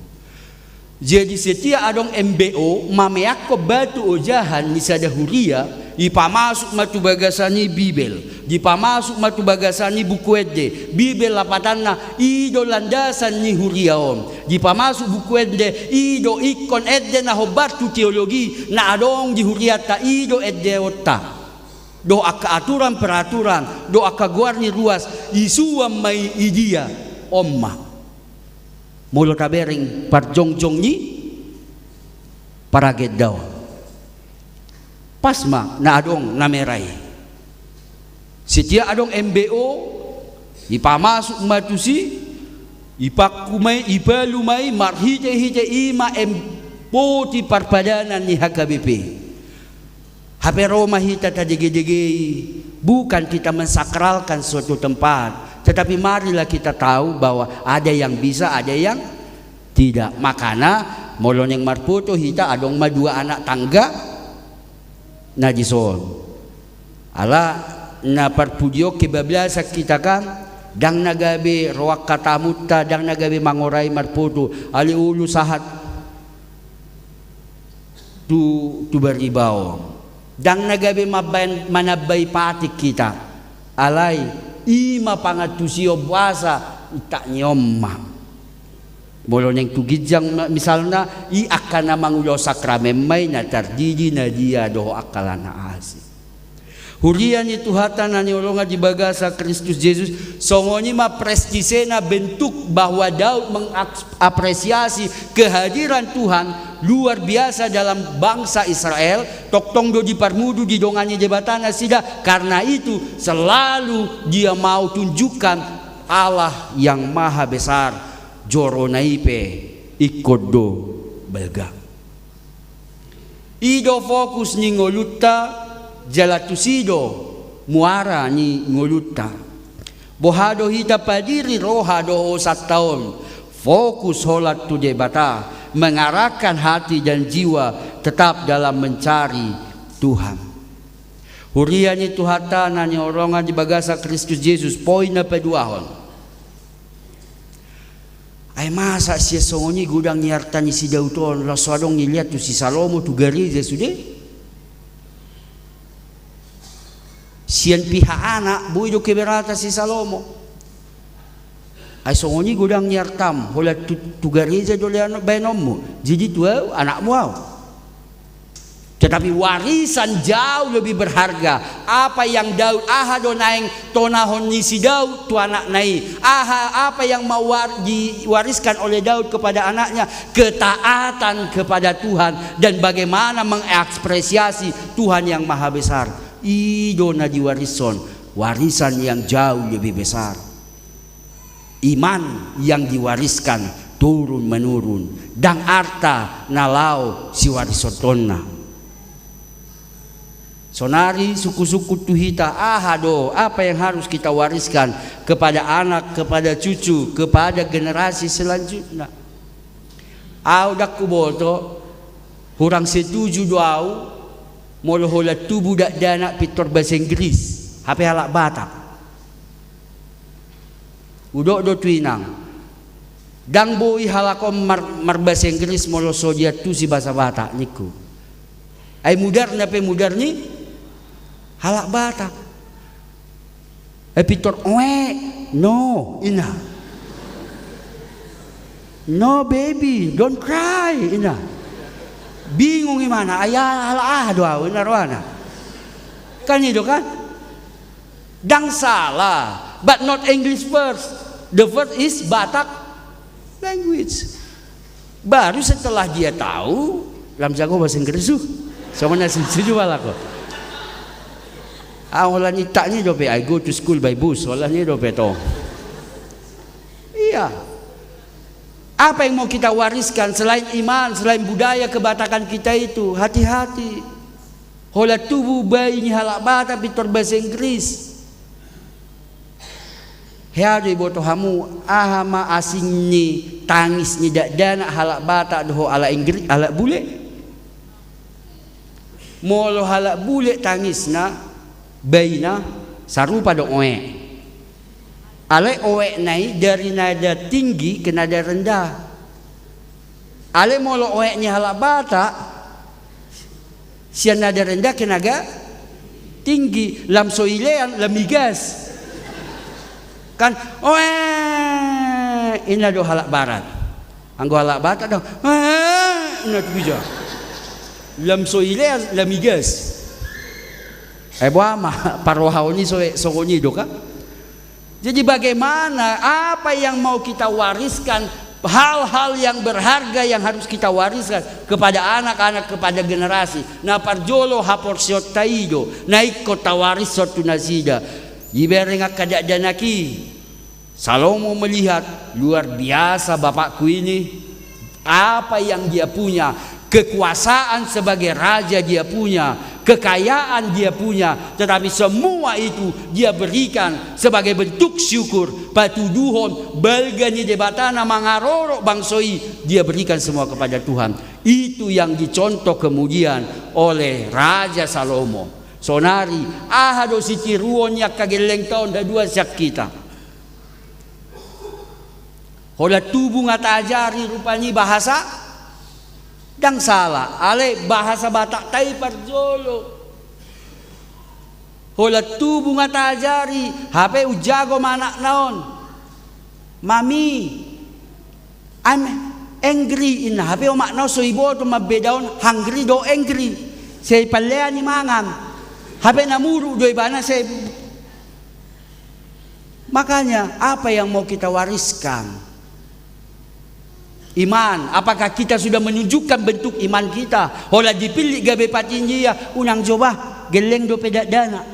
Jadi setiap adong MBO mameak ko batu ojahan ni sadahuria ipamasuk matu bagasani Bibel, dipamasuk matu bagasani buku ede Bibel lapatan na ido landasan ni huriaom, dipamasuk buku ede ido ikon ede na hobatu teologi na adong di huriata ido ede otta doa ke aturan peraturan, doa ke guarni ruas, isuam mai idia omma. Molo tabering parjongjong ni paraget daw. Pasma na adong nameray. Setia adong MBO ipamasuk matusi ipakumay ibalumay marhite-hite ima poti parpadanan ni HKBP. Hapero mahita tadigidigi, bukan kita mensakralkan suatu tempat, tetapi marilah kita tahu bahwa ada yang bisa, ada yang tidak. Makanya moloneng marputo hita adong dua anak tangga najison. Ala na parpudio kebablasak kita kan dang nagabi roak katamutta dang nagabi mangorai marputo ali ulu sahat tu beribau dang nagabi manabay patik kita alay ima pangatusio buasa itak nyomma bolon yang tugijang misalnya i akan namang ulo sakramen may na tardidi na dia doho akalana asi hurian itu hatan na niolonga di bagasa Kristus Yesus songonyi ma prestisena bentuk bahwa Daud mengapresiasi kehadiran Tuhan luar biasa dalam bangsa Israel toktong do di parmudu di dongannya jabatan sida karena itu selalu dia mau tunjukkan Allah yang maha besar joro naipe ikodo belga ido fokus ni ngolutta jalatusido muara ni ngolutta bohado hita padiri rohado sataon fokus holat tu debata mengarahkan hati dan jiwa tetap dalam mencari Tuhan. Hurian itu hatana ni orongan di bagasa Kristus Yesus poin na peduahon. Ay masa siya songoni gudang niarta ni si Dauton laswadong nilihat tu si Salomo tu gariza sude. Sian pihak anak buido keberata si Salomo. Ay songoni gudang niartam hola tugariza dole anak bayanommu. Jadi tu anakmu au. Tetapi warisan jauh lebih berharga. Apa yang Daud ahado naing tonahon ni si Daud tu anak nai. Apa yang mau diwariskan oleh Daud kepada anaknya ketaatan kepada Tuhan dan bagaimana mengapresiasi Tuhan yang maha besar. Ido na diwarison warisan yang jauh lebih besar. Iman yang diwariskan turun menurun dan arta nalau si warisotonna. Sonari suku-suku tuhita ahado apa yang harus kita wariskan kepada anak, kepada cucu, kepada generasi selanjutnya. Au dak kuboto hurang setuju doau molohola tubuh dak danak pitor bahasa Inggris hape halak Batak udok do tuinang dang boi halakom mar bahasa Inggris molo sodia tu si bahasa Batak niku ay mudar nape mudar ni halak Batak ay pitor no ina no baby don't cry ina bingung gimana ayah halah doa narwana kan itu kan dang salah but not English first the first is Batak language baru setelah dia tahu lam jago bahasa Inggris sama nasi setuju balako awalan itak ni dope I go to school by bus walah ni dope to iya. Apa yang mau kita wariskan selain iman, selain budaya kebatakan kita itu? Hati-hati. Hola tubuh bayi ni halak bata pitor bahasa Inggris. Heade boto hamu ahama asing ni tangis ni dak dana halak bata doho ala Inggris ala bule. Molo halak bule tangis na bayi na sarupa do oe. Ale oe nai dari nada tinggi ke nada rendah. Ale molo oe nya halak bata sian nada rendah ke nada tinggi lam soilean lam migas. Kan oe ina do halak barat. Anggo halak bata do ina tu bija. Lam soilean lam migas. Buama parohaw ni sokonido ka. Jadi bagaimana, apa yang mau kita wariskan, hal-hal yang berharga yang harus kita wariskan kepada anak-anak, kepada generasi. Na parjolo haporsiot taido, naikko tawarisot tunazida. Iberengak kadadanaki. Salomo melihat luar biasa bapakku ini, apa yang dia punya, kekuasaan sebagai raja dia punya, kekayaan dia punya, tetapi semua itu dia berikan sebagai bentuk syukur. Patuduhon balgani debatana mangaroro bangsoi, dia berikan semua kepada Tuhan. Itu yang dicontoh kemudian oleh Raja Salomo. Sonari ahado sitiruon yak kageleng taon da dua syak kita. Hola tubuh ngatajari rupanya bahasa dang salah ale bahasa Batak tai parjolo. Hola tubuh ngatajari HP ujago manak naon mami I'm angry in HP o makna so ibo to mabedaon hungry do angry say palea ni mangam HP namuru do ibana say. Makanya apa yang mau kita wariskan? Iman, apakah kita sudah menunjukkan bentuk iman kita? Hola dipilih gabe patinjia unang coba geleng do pedak dana.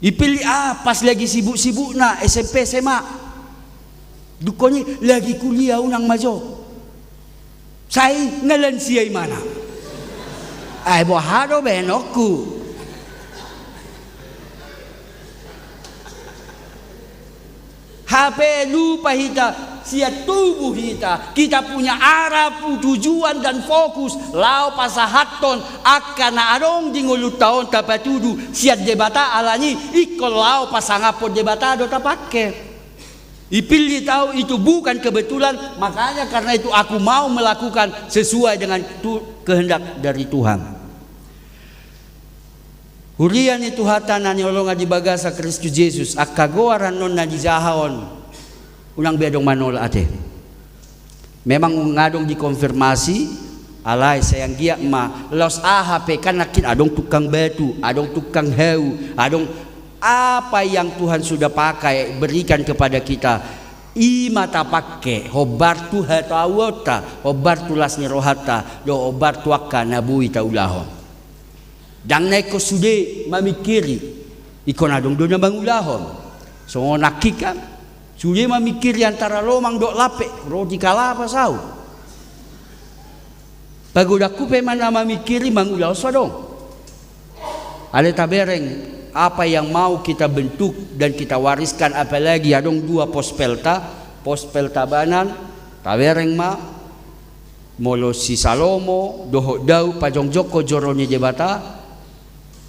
Dipilih pas lagi sibuk-sibuk na SMP SMA. Dukonya lagi kuliah unang majo. Saya ngalan siya mana? Ay bohado benokku. HP lupa hita, sia tubuh kita punya arah, tujuan dan fokus. Lau pasahaton akan arong di ngulut tahun tapatudu siat debata alani ikol lau pasangapot debata do tapake. Ipilih tahu itu bukan kebetulan, makanya karena itu aku mau melakukan sesuai dengan kehendak dari Tuhan. Hurian itu hatanan olonga di bagasa Kristus Yesus akagoaran non na dijahon unang biadong manol ate. Memang ngadong dikonfirmasi alay sayang giyak ma los AHP kan nakin adong tukang batu, adong tukang heu, adong apa yang Tuhan sudah pakai berikan kepada kita. Mata pakai hobar tu hatawota, hobar tulas ni rohata, do hobar tuaka nabui taulahon. Dang neko sude mamikiri ikon adong do na bangulahon. So nakikan sude mamikiri antara lomang dok lape roti kalapa sau. Pagodaku pe mana mamikiri mangulah sodong. Ale tabereng apa yang mau kita bentuk dan kita wariskan, apalagi adong dua pos pelta banan tabereng ma molo si Salomo doho dau pajong joko joroni jebata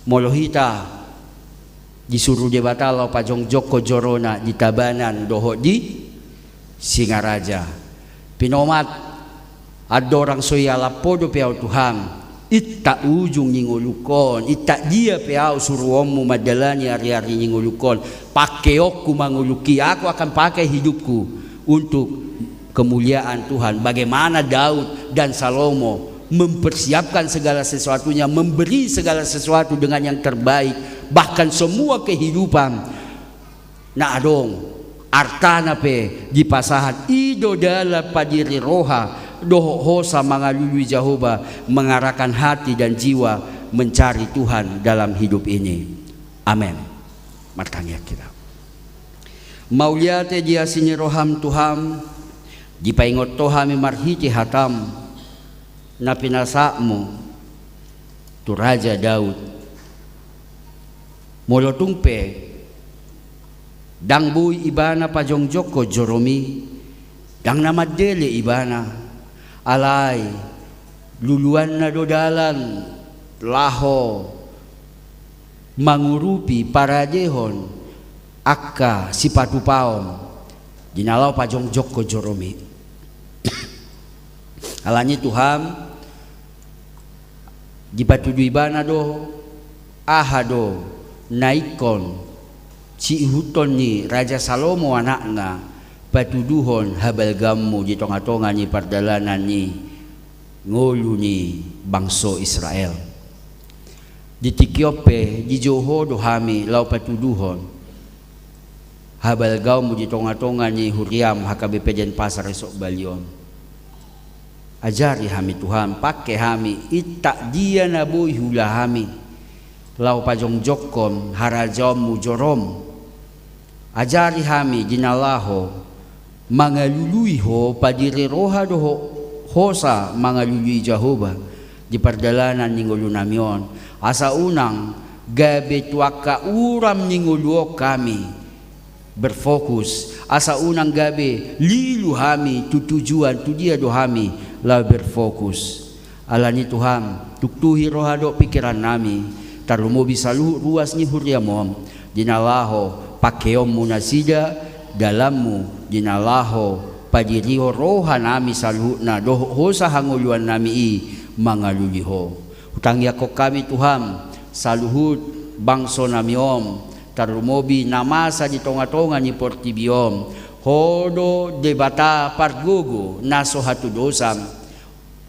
molohita disuruh jebata lau pajong joko jorona di tabanan doho di Singaraja. Pinomat adorang soyala podo peau Tuhan itta ujung nyingulukon itta dia peau suruomu madalani hari-hari nyingulukon pakeokku manguluki, aku akan pakai hidupku untuk kemuliaan Tuhan. Bagaimana Daud dan Salomo mempersiapkan segala sesuatunya, memberi segala sesuatu dengan yang terbaik, bahkan semua kehidupan. Na adong artana pe di pasahan ido dala padiri roha doho hosa mangalului Jehovah, mengarahkan hati dan jiwa mencari Tuhan dalam hidup ini. Amin. Martanya kita. Mauliate dia sini roham Tuhan dipaingot tohami marhiti hatam na pinasakmu tu Raja Daud molotungpe dang bui ibana pajong joko joromi dang namadele ibana alay luluan na dodalan laho mangurupi paradehon akka sipatu paom dinalaw pajong joko joromi. Alanya Tuhan di batu duibana do ahado naikon si huton ni Raja Salomo anakna patuduhon habal gammu di tonga-tonga ni pardalanan ni ngolu ni bangso Israel. di tikiope di Johor do hami lau patuduhon habal gau mu di tonga-tonga ni huriam HKBP Denpasar esok balion. Ajari hami Tuhan, pakai hami itak dia na boy hula hami lau pajong jokom harajom mu jorom. Ajari hami jinalaho mangalului ho padiri roha do hosa mangalului Jehovah di perjalanan ningulu namion. Asa unang gabe tuaka uram ningulu kami berfokus. Asa unang gabe lilu hami tujuan tu dia do hami la berfokus. Alani Tuhan tuktuhi rohado pikiran nami tarumo bisa ruas ni huriamom dinalaho pakeom munasida dalammu dinalaho padiriho roha nami saluhna do hosa hanguluan nami i mangaluliho. Utangi ako kami Tuhan saluhut bangso nami om tarumobi namasa di tonga-tonga ni portibiom hodo debata pargogo naso hatu dosam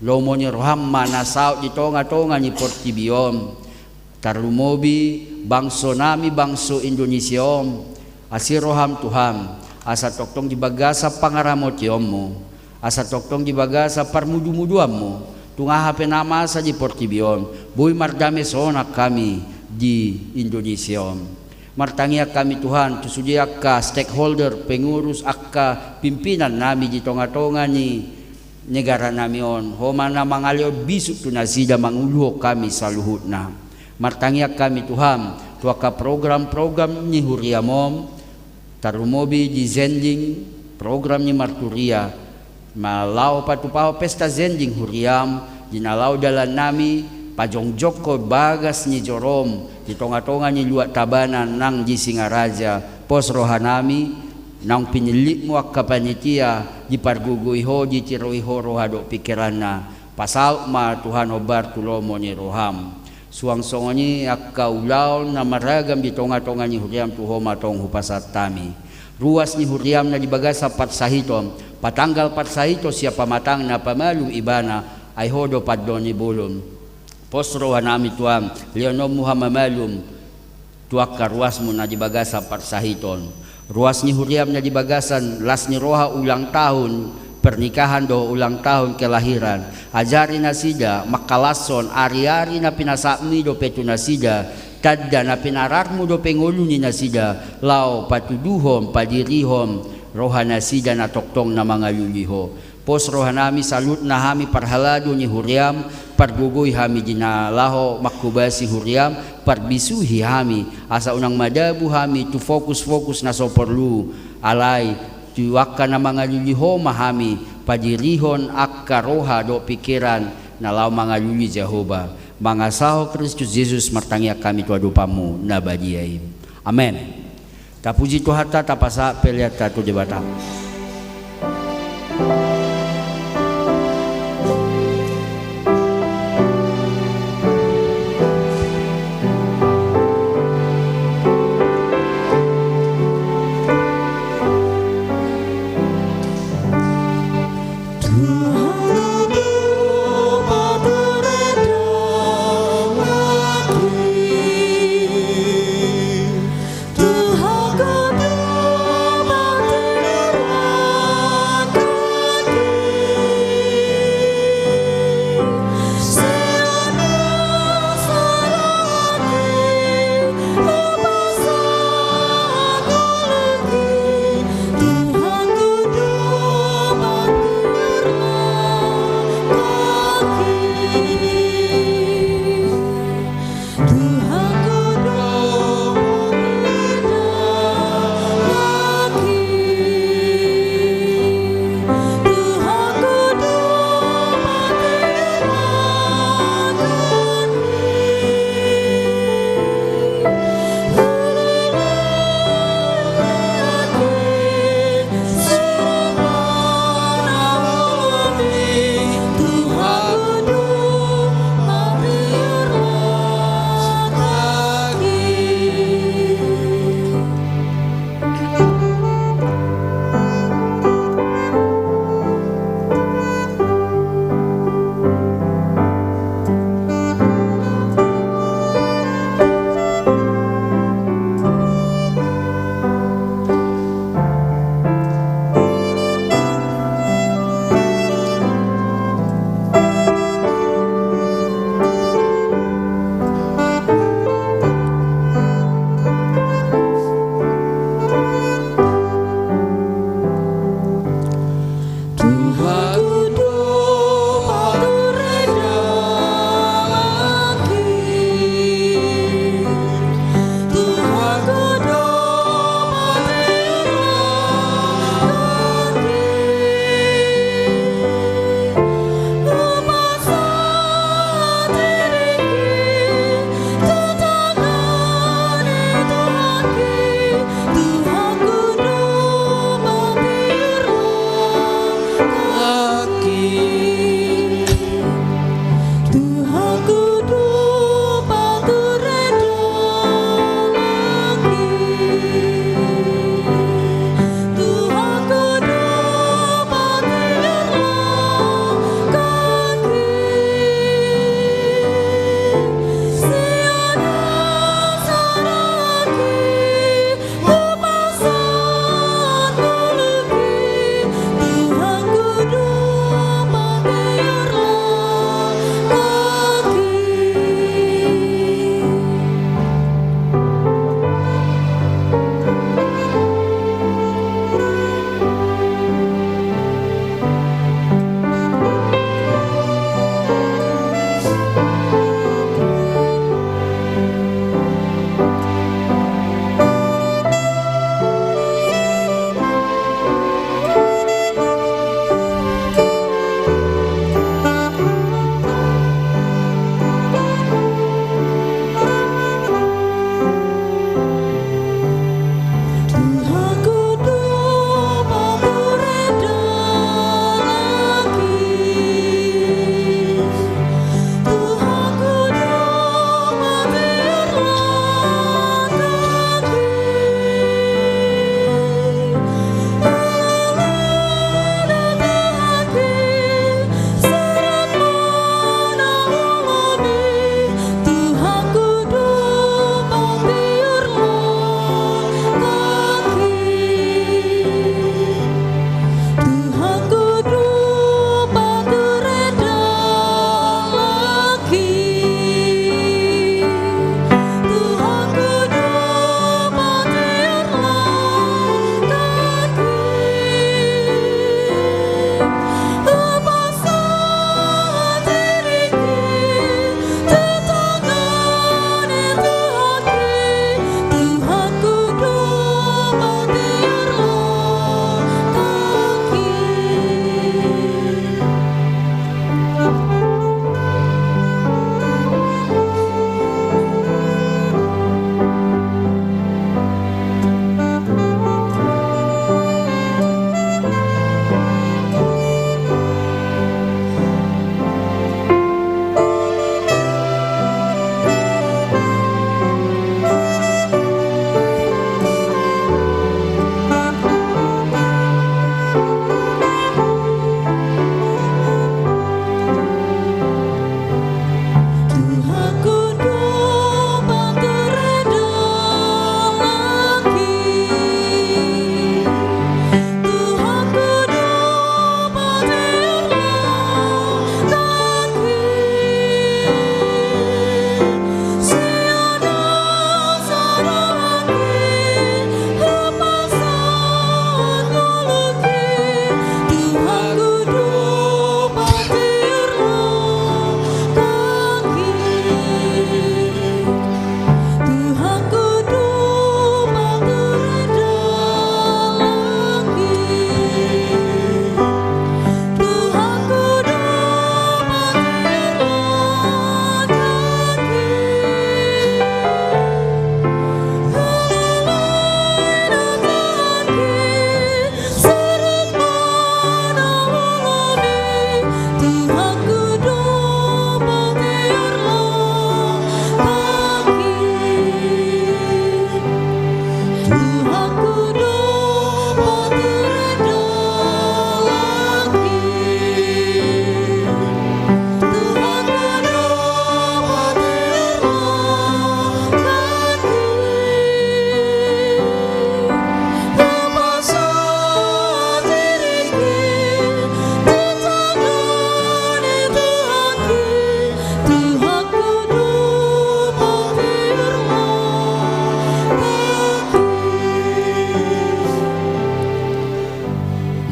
lomo ni rohamma nasao di tonga-tonga ni portibiom tarumobi bangso nami bangso Indonesia om asiroham Tuhan asa toktong di bagasa pangaramot yommu asa toktong di bagasa parmudu-muduammu tunga hape nama sa di portibion boy mardame sonak kami di Indonesia martangia kami Tuhan tusudi akka stakeholder pengurus akka pimpinan nami di tonga-tonga ni negara nami on homana mangalio bisuk tunasida manguluh kami saluhutna martangia kami Tuhan tuaka program-program ni huriamom tarumobi di zending program ni marturia malau patupao pesta zending huriam dinalau dalan nami pajong joko bagas ni jorom di tonga-tonga ni luat tabanan nang di Singaraja pos rohanami nang pinilik mo kapanitia di parguguiho di tiroiho rohado pikiranna pasal ma Tuhan obar tulomo ni roham suang songoni akka ulaw na maragam di tonga-tonga ni huriam tuho matong hupasat tami ruas ni huriam na dibagasa patsahitom patanggal patsahito siapa matang na pamalum ibana ay hodo paddo ni bulum posro hanami tuam leonom muhamamalum tuak ruas mo na dibagasa patsahiton ruas ni huriam na dibagasan las ni roha ulang tahun pernikahan do ulang tahun kelahiran ajari na sida makalason ari-ari na pinasakmi do petu na sida tadda na pinararmo do pengulu ni na sida lao patuduhom padirihom rohana sida na toktong na mga luliho pos rohanami salut na hami parhalado ni huriam pargugoy hami dinalaho makubasi huriam parbisuhi hami asa unang madabu hami tu fokus na soporlu alay tuwaka na mga luliho mahami padirihon akka roha do pikiran na lao mga luli Jehovah mga saho Kristus Jesus martangia kami tuadupamu na badiyay amen. Tapuji Tuhata tapasa peliat tatu jebata. Tuhan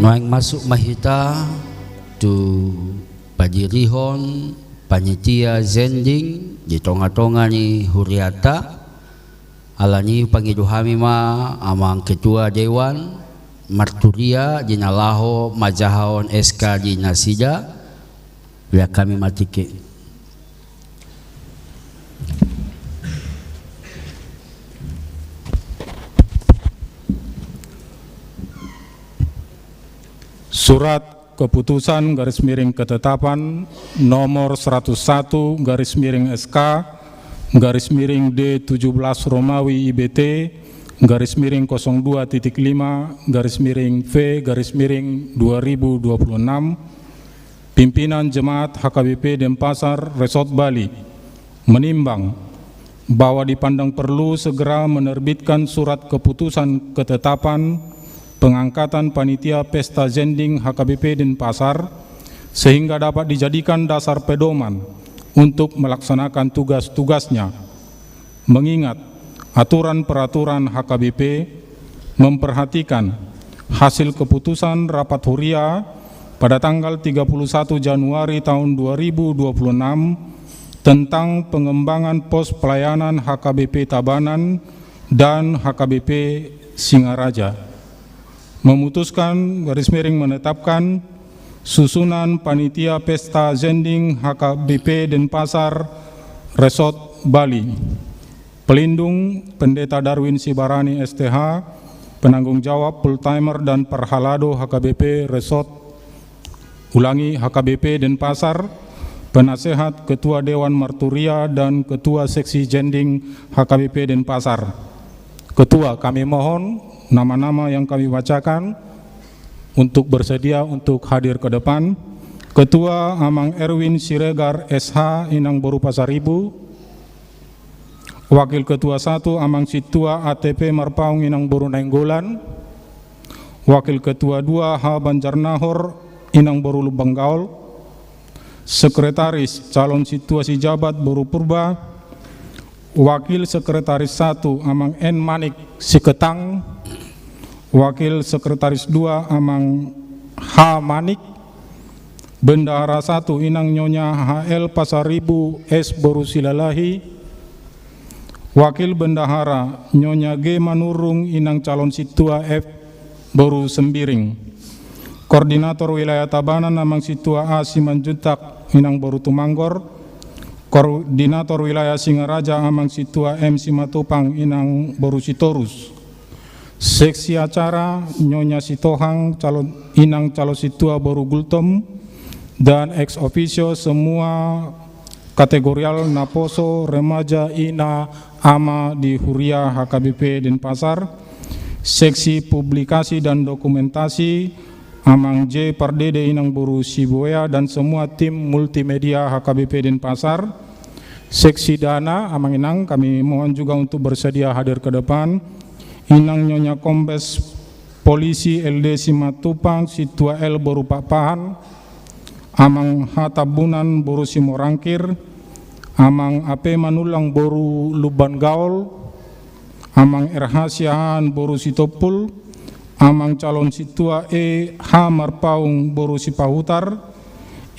Noeng masuk mahita tu padirihon panitia zending di tonga-tonga ni huriata alani pangiduhami ma amang ketua dewan marturia di nalaho majahaon SK di Nasida ya kami matike. Surat Keputusan garis miring ketetapan nomor 101 garis miring SK garis miring D17 Romawi IBT garis miring 02.5 garis miring V garis miring 2026 pimpinan Jemaat HKBP Denpasar Resort Bali menimbang bahwa dipandang perlu segera menerbitkan surat keputusan ketetapan pengangkatan panitia pesta zending HKBP Denpasar sehingga dapat dijadikan dasar pedoman untuk melaksanakan tugas-tugasnya. Mengingat aturan peraturan HKBP memperhatikan hasil keputusan rapat huria pada tanggal 31 Januari tahun 2026 tentang pengembangan pos pelayanan HKBP Tabanan dan HKBP Singaraja. Memutuskan garis miring menetapkan susunan panitia pesta zending HKBP Denpasar Resort Bali. Pelindung Pendeta Darwin Sibarani STH, penanggung jawab full timer dan perhalado HKBP Resort HKBP Denpasar, penasehat Ketua Dewan Marturia dan Ketua Seksi Zending HKBP Denpasar. Ketua, kami mohon nama-nama yang kami bacakan untuk bersedia untuk hadir ke depan. Ketua Amang Erwin Siregar SH Inang Boru Pasaribu. Wakil Ketua 1 Amang Situa ATP Marpaung Inang Boru Nainggolan. Wakil Ketua 2 H Banjarnahor Inang Boru Lubang Gaul. Sekretaris Calon Situa Sijabat Boru Purba. Wakil Sekretaris 1 Amang N Manik Siketang. Wakil Sekretaris 2 Amang H Manik. Bendahara 1 Inang Nyonya HL Pasaribu S Boru Silalahi. Wakil Bendahara Nyonya G Manurung Inang Calon Situa F Boru Sembiring. Koordinator Wilayah Tabanan Amang Situa A Simanjuntak Inang Boru Tumanggor. Koordinator Wilayah Singaraja Amang Situa M Simatupang Inang Boru Sitorus. Seksi acara Nyonya Sitohang Inang Calon Situa Boru Gultom dan ex officio semua kategorial Naposo Remaja Ina Ama di Huria HKBP Denpasar. Seksi publikasi dan dokumentasi Amang J Pardede Inang Boru Sibuaya dan semua tim multimedia HKBP Denpasar. Seksi dana Amang Inang kami mohon juga untuk bersedia hadir ke depan. Inang Nyonya Kombes Polisi LD Simatupang Situa L Boru Papahan. Amang Hatabunan Boru Simorangkir. Amang AP Manulang Boru Luban Gaul. Amang RH Siahan Boru Sitopul. Amang Calon Situa E H Marpaung Boru Sipahutar.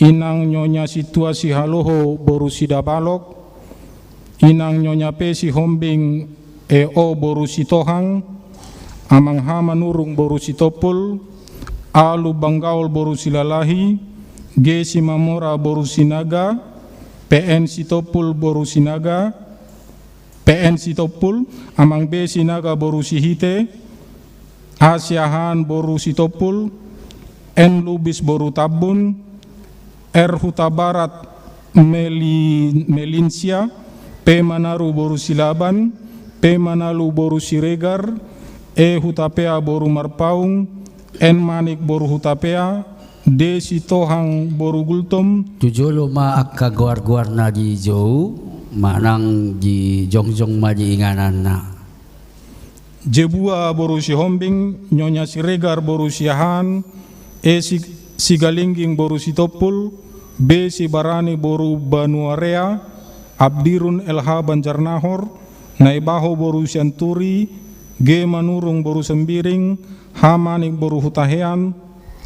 Inang Nyonya Situa Sihaloho Boru Sidabalok. Inang Nyonya P Sihombing EO Boru Sitohang. Amang H Manurung Boru Sitopul. A Lubang Gaul Boru Silalahi. G Simamora Boru Sinaga. PN Sitopul Boru Sinaga. PN Sitopul. Amang B Sinaga Boru Sihite. A Siahan Boru Sitopul. N Lubis Boru Tabun. R Huta Barat Melinsia. P Manaru Boru Silaban. P Manalu Boru Siregar. E Hutapea Boru Marpaung. N Manik Boru Hutapea. D Sitohang Boru Gultom. Tujolo ma akka guar-guar na di jauh manang di jongjong ma di inganan na. Jebua Boru Sihombing. Nyonya Siregar Boru Siahan. E Sigalingging Boru Sitopul. B Sibarani Boru Banuarea. Abdirun LH Banjarnahor. Naibaho Boru Sianturi. G Manurung Boru Sembiring. H Manik Boru Hutahean.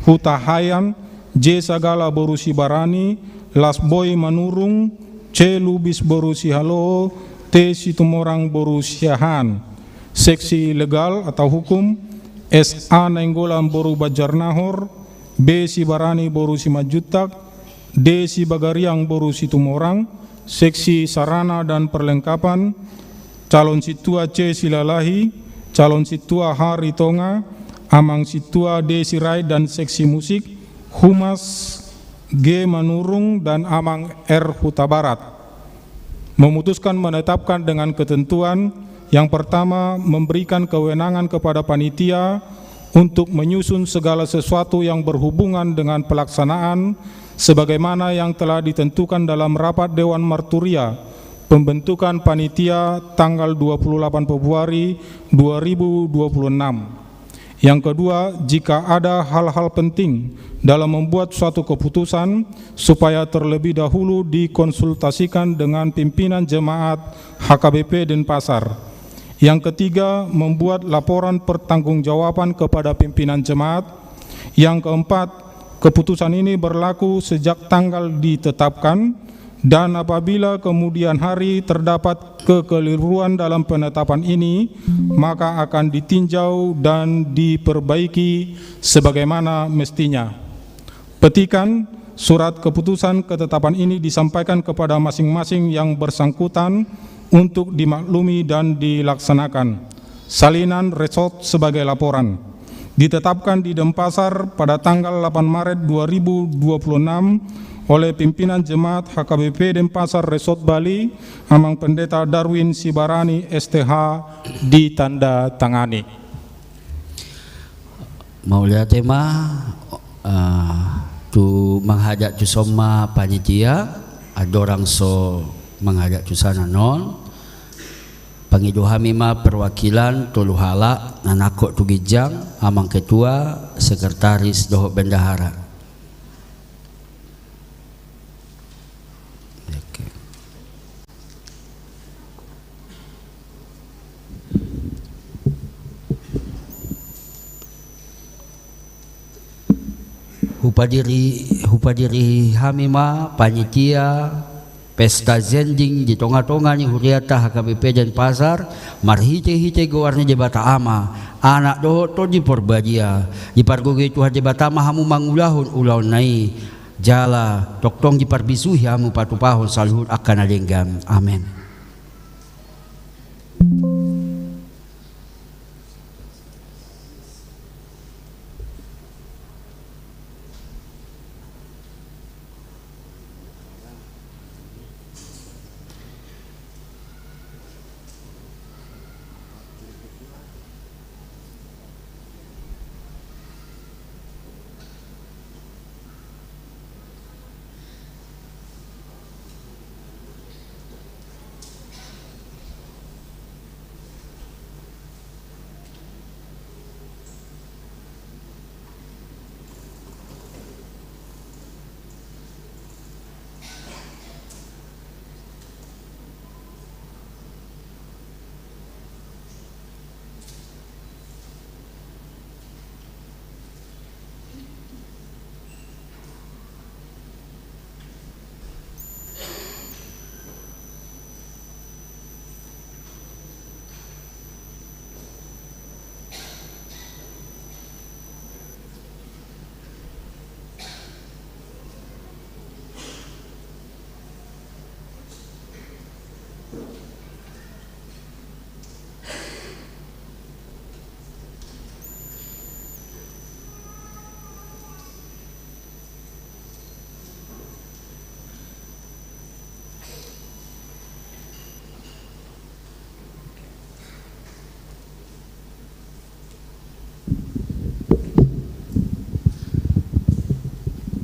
Hutahayan, J Sagala Borusi Barani, Las Boy Manurung, C Lubis Borusi Halo, T Situmorang Borusi Han. Seksi legal atau hukum, SA Nainggolan Boru Bajarnahor, B Sibarani Borusi Majutak, D Sibagariang Borusi Tumorang. Seksi sarana dan perlengkapan, calon situa C Silalahi, calon situa Hari Tonga, amang situa D Sirai dan seksi musik, Humas G Manurung dan amang R Huta Barat. Memutuskan menetapkan dengan ketentuan yang pertama, memberikan kewenangan kepada panitia untuk menyusun segala sesuatu yang berhubungan dengan pelaksanaan sebagaimana yang telah ditentukan dalam rapat Dewan Marturia pembentukan panitia tanggal 28 Februari 2026. Yang kedua, jika ada hal-hal penting dalam membuat suatu keputusan, supaya terlebih dahulu dikonsultasikan dengan pimpinan jemaat HKBP Denpasar. Yang ketiga, membuat laporan pertanggungjawaban kepada pimpinan jemaat. Yang keempat, keputusan ini berlaku sejak tanggal ditetapkan, dan apabila kemudian hari terdapat kekeliruan dalam penetapan ini, maka akan ditinjau dan diperbaiki sebagaimana mestinya. Petikan, surat keputusan ketetapan ini disampaikan kepada masing-masing yang bersangkutan untuk dimaklumi dan dilaksanakan. Salinan resort sebagai laporan. Ditetapkan di Denpasar pada tanggal 8 Maret 2026 oleh pimpinan jemaat HKBP Denpasar Resort Bali, Amang Pendeta Darwin Sibarani STH, ditanda tangani. Maulia tema tu menghadap tu soma panitia, ada orang so menghadap tu sana non. Pangiduhami ma perwakilan tulu hala nanakok tu gijang, amang ketua, sekretaris dohok bendahara. Hupadiri hamima panitia pesta zending di tonga-tonga ni huriata HKBP Denpasar marhite-hite gowarni jebata ama anak doho to di porbadia di pargoge tu jebata ma hamu mangulahun ulaun nai jala toktong di parbisuhi hamu patupahon saluhut akan adenggam. Amin.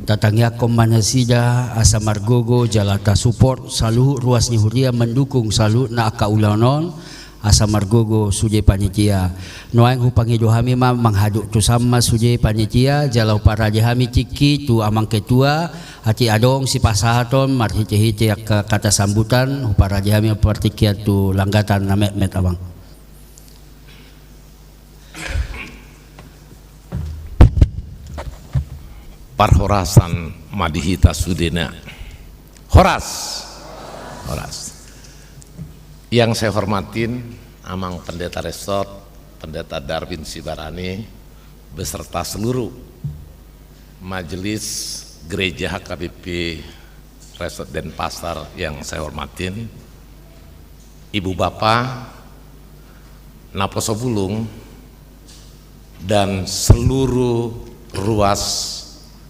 Tatangya Komanasida Asa Margogo Jalata support saluh ruas ni huria mendukung saluh na akaulanon Asa Margogo suje panitia noang hupangi dohami ma menghaduk tu sama suje panitia jalau para jahami ciki tu amang ketua hati adong si pasahaton marhite-hite kata sambutan para jahami partikia tu langgatan namet met abang. Parhorasan Madihita Sudena. Horas. Yang saya hormatin Amang Pendeta Resort, Pendeta Darwin Sibarani, beserta seluruh Majelis Gereja HKBP Resort Denpasar yang saya hormatin, Ibu Bapak, Naposo Bulung, dan seluruh ruas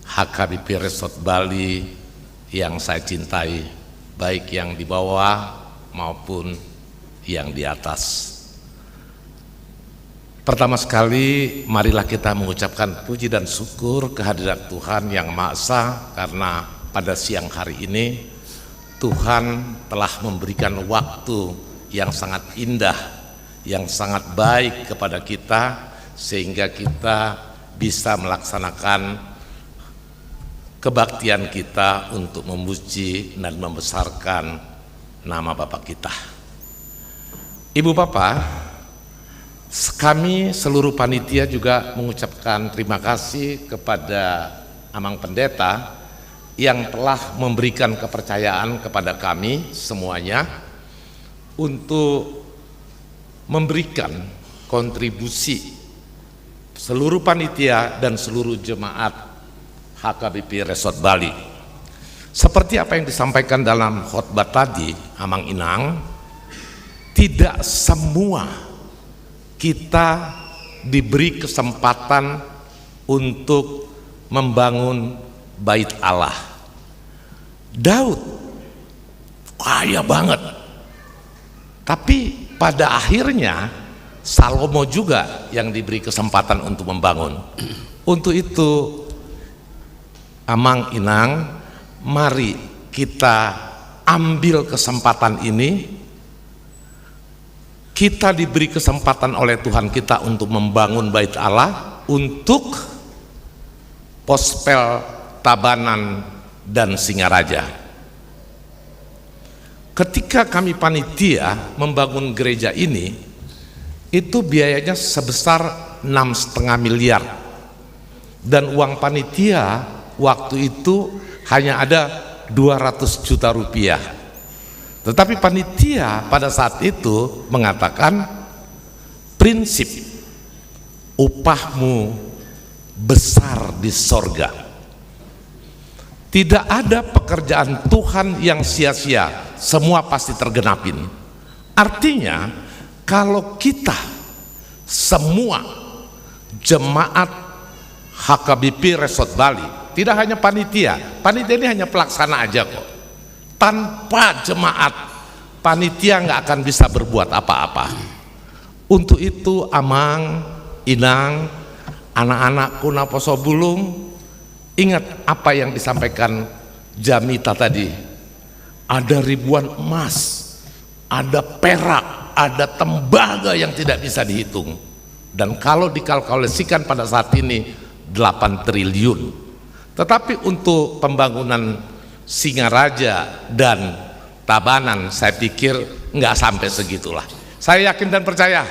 HKBP Resort Bali yang saya cintai, baik yang di bawah maupun yang di atas. Pertama sekali, marilah kita mengucapkan puji dan syukur kehadirat Tuhan Yang Maha Esa, karena pada siang hari ini Tuhan telah memberikan waktu yang sangat indah, yang sangat baik kepada kita, sehingga kita bisa melaksanakan kebaktian kita untuk memuji dan membesarkan nama Bapa kita. Ibu Bapak, kami seluruh panitia juga mengucapkan terima kasih kepada Amang Pendeta yang telah memberikan kepercayaan kepada kami semuanya untuk memberikan kontribusi seluruh panitia dan seluruh jemaat HKBP Resort Bali. Seperti apa yang disampaikan dalam khotbah tadi, Amang Inang, tidak semua kita diberi kesempatan untuk membangun bait Allah. Daud kaya banget, tapi pada akhirnya Salomo juga yang diberi kesempatan untuk membangun. Untuk itu, Amang Inang, mari kita ambil kesempatan ini. Kita diberi kesempatan oleh Tuhan kita untuk membangun bait Allah, untuk Pospel, Tabanan, dan Singaraja. Ketika kami panitia membangun gereja ini, itu biayanya sebesar 6,5 miliar, dan uang panitia waktu itu hanya ada 200 juta rupiah. Tetapi panitia pada saat itu mengatakan prinsip upahmu besar di sorga. Tidak ada pekerjaan Tuhan yang sia-sia, semua pasti tergenapin. Artinya kalau kita semua jemaat HKBP Resort Bali, tidak hanya panitia ini hanya pelaksana aja kok. Tanpa jemaat, panitia nggak akan bisa berbuat apa-apa. Untuk itu, Amang, Inang, anak-anakku Naposo Bulung, ingat apa yang disampaikan Jamita tadi. Ada ribuan emas, ada perak, ada tembaga yang tidak bisa dihitung. Dan kalau dikalkulasikan pada saat ini 8 triliun. Tetapi untuk pembangunan Singaraja dan Tabanan, saya pikir nggak sampai segitulah. Saya yakin dan percaya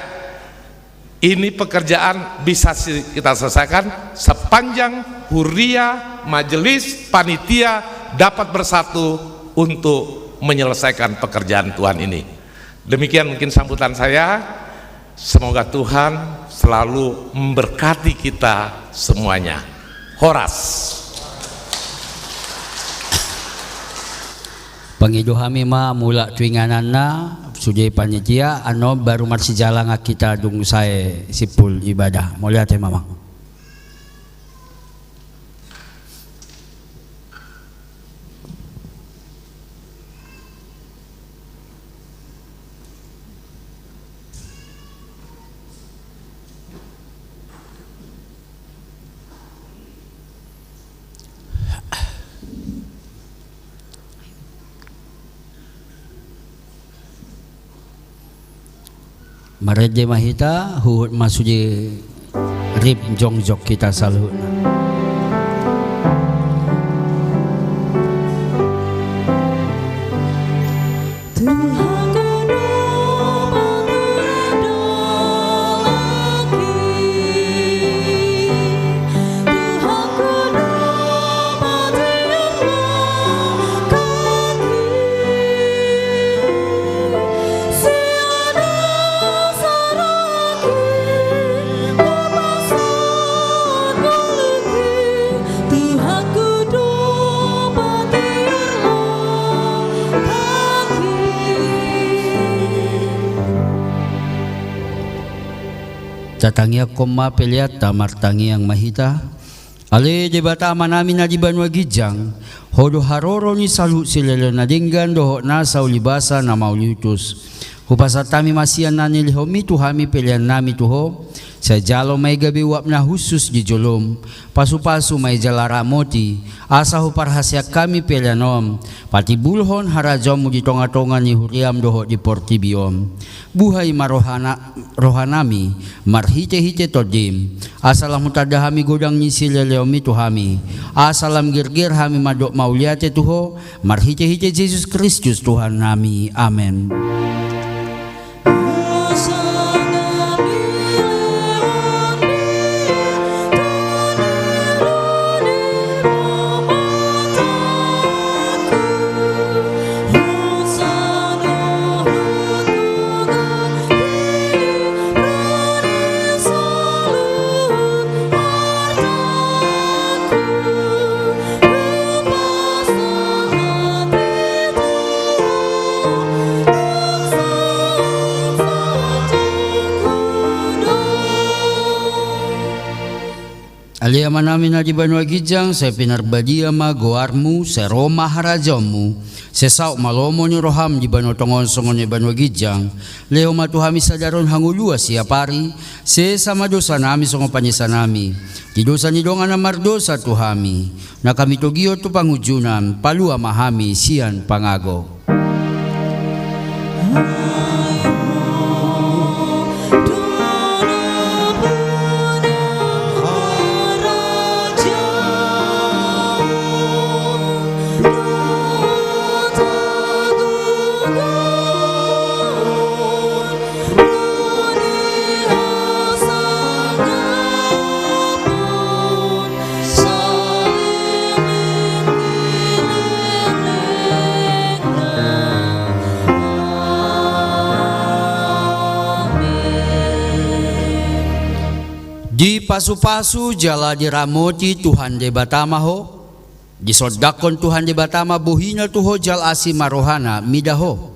ini pekerjaan bisa kita selesaikan sepanjang huria majelis panitia dapat bersatu untuk menyelesaikan pekerjaan Tuhan ini. Demikian mungkin sambutan saya. Semoga Tuhan selalu memberkati kita semuanya. Horas. Pangiduhami ma mula tuinganana sujai panitia ano baru marsi jalan kita dung saya sipul ibadah. Mulia teh mamang. Mareje mahita huhut masuji rib jongjok kita saluhna. tatangia koma peliat tamartangi yang mahita. Ale debata manami na di Banua Gijang, hodo haroro ni salu silelo na dinggan doho na sa ulibasa na mauliutus. Hupasatami masian na nilihomi tuhami pelian nami tuho, sa jalo may gabi wap na husus di jolom, pasu-pasu may jalara moti, asa huparhasya kami pelianom, pati bulhon harajom mo di tonga-tonga ni huriam doho di portibiom. Buhay rohanami, marhite-hite todim, asalam mutadahami godang ni sileleomi tuhami, asalam girgir hami madok mauliate tuho, marhite-hite Jesus Kristus Tuhan nami. Amen. Aliaman namin na di Banua Gijang, sa pinarbadia goarmu, sa Roma harajamu, sa sao malomo ni roham di Banua Tongon songon ni Banua Gijang, leo matuhami sa daron hangulua siya pari, sa sama dosa nami songo panisa nami, di dosa ni donga na mardosa tuhami, na kami tugio tu pangujunan, palua mahami siyan pangago. Di pasu-pasu jala diramoti Tuhan de Batama ho, di sodakon Tuhan de Batama buhina tuho jal asi marohana midaho,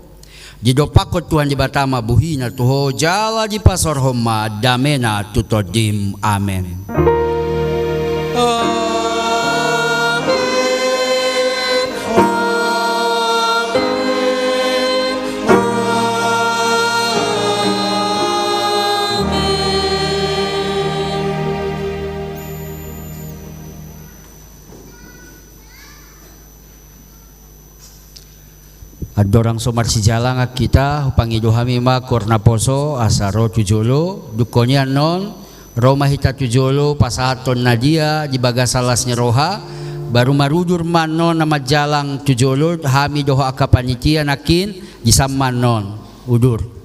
di dopakot Tuhan de Batama buhina tuho jala di pasor homa damena tutodim. Amen. Adorang somar si jalang kita pangiduhami ma korna poso asaro tujolo dukonya non Roma hita tujolo pasaton nadia di bagasalasnya roha baru marudur manon nama jalang tujolo hami doho akapanitia nakin di samman non udur.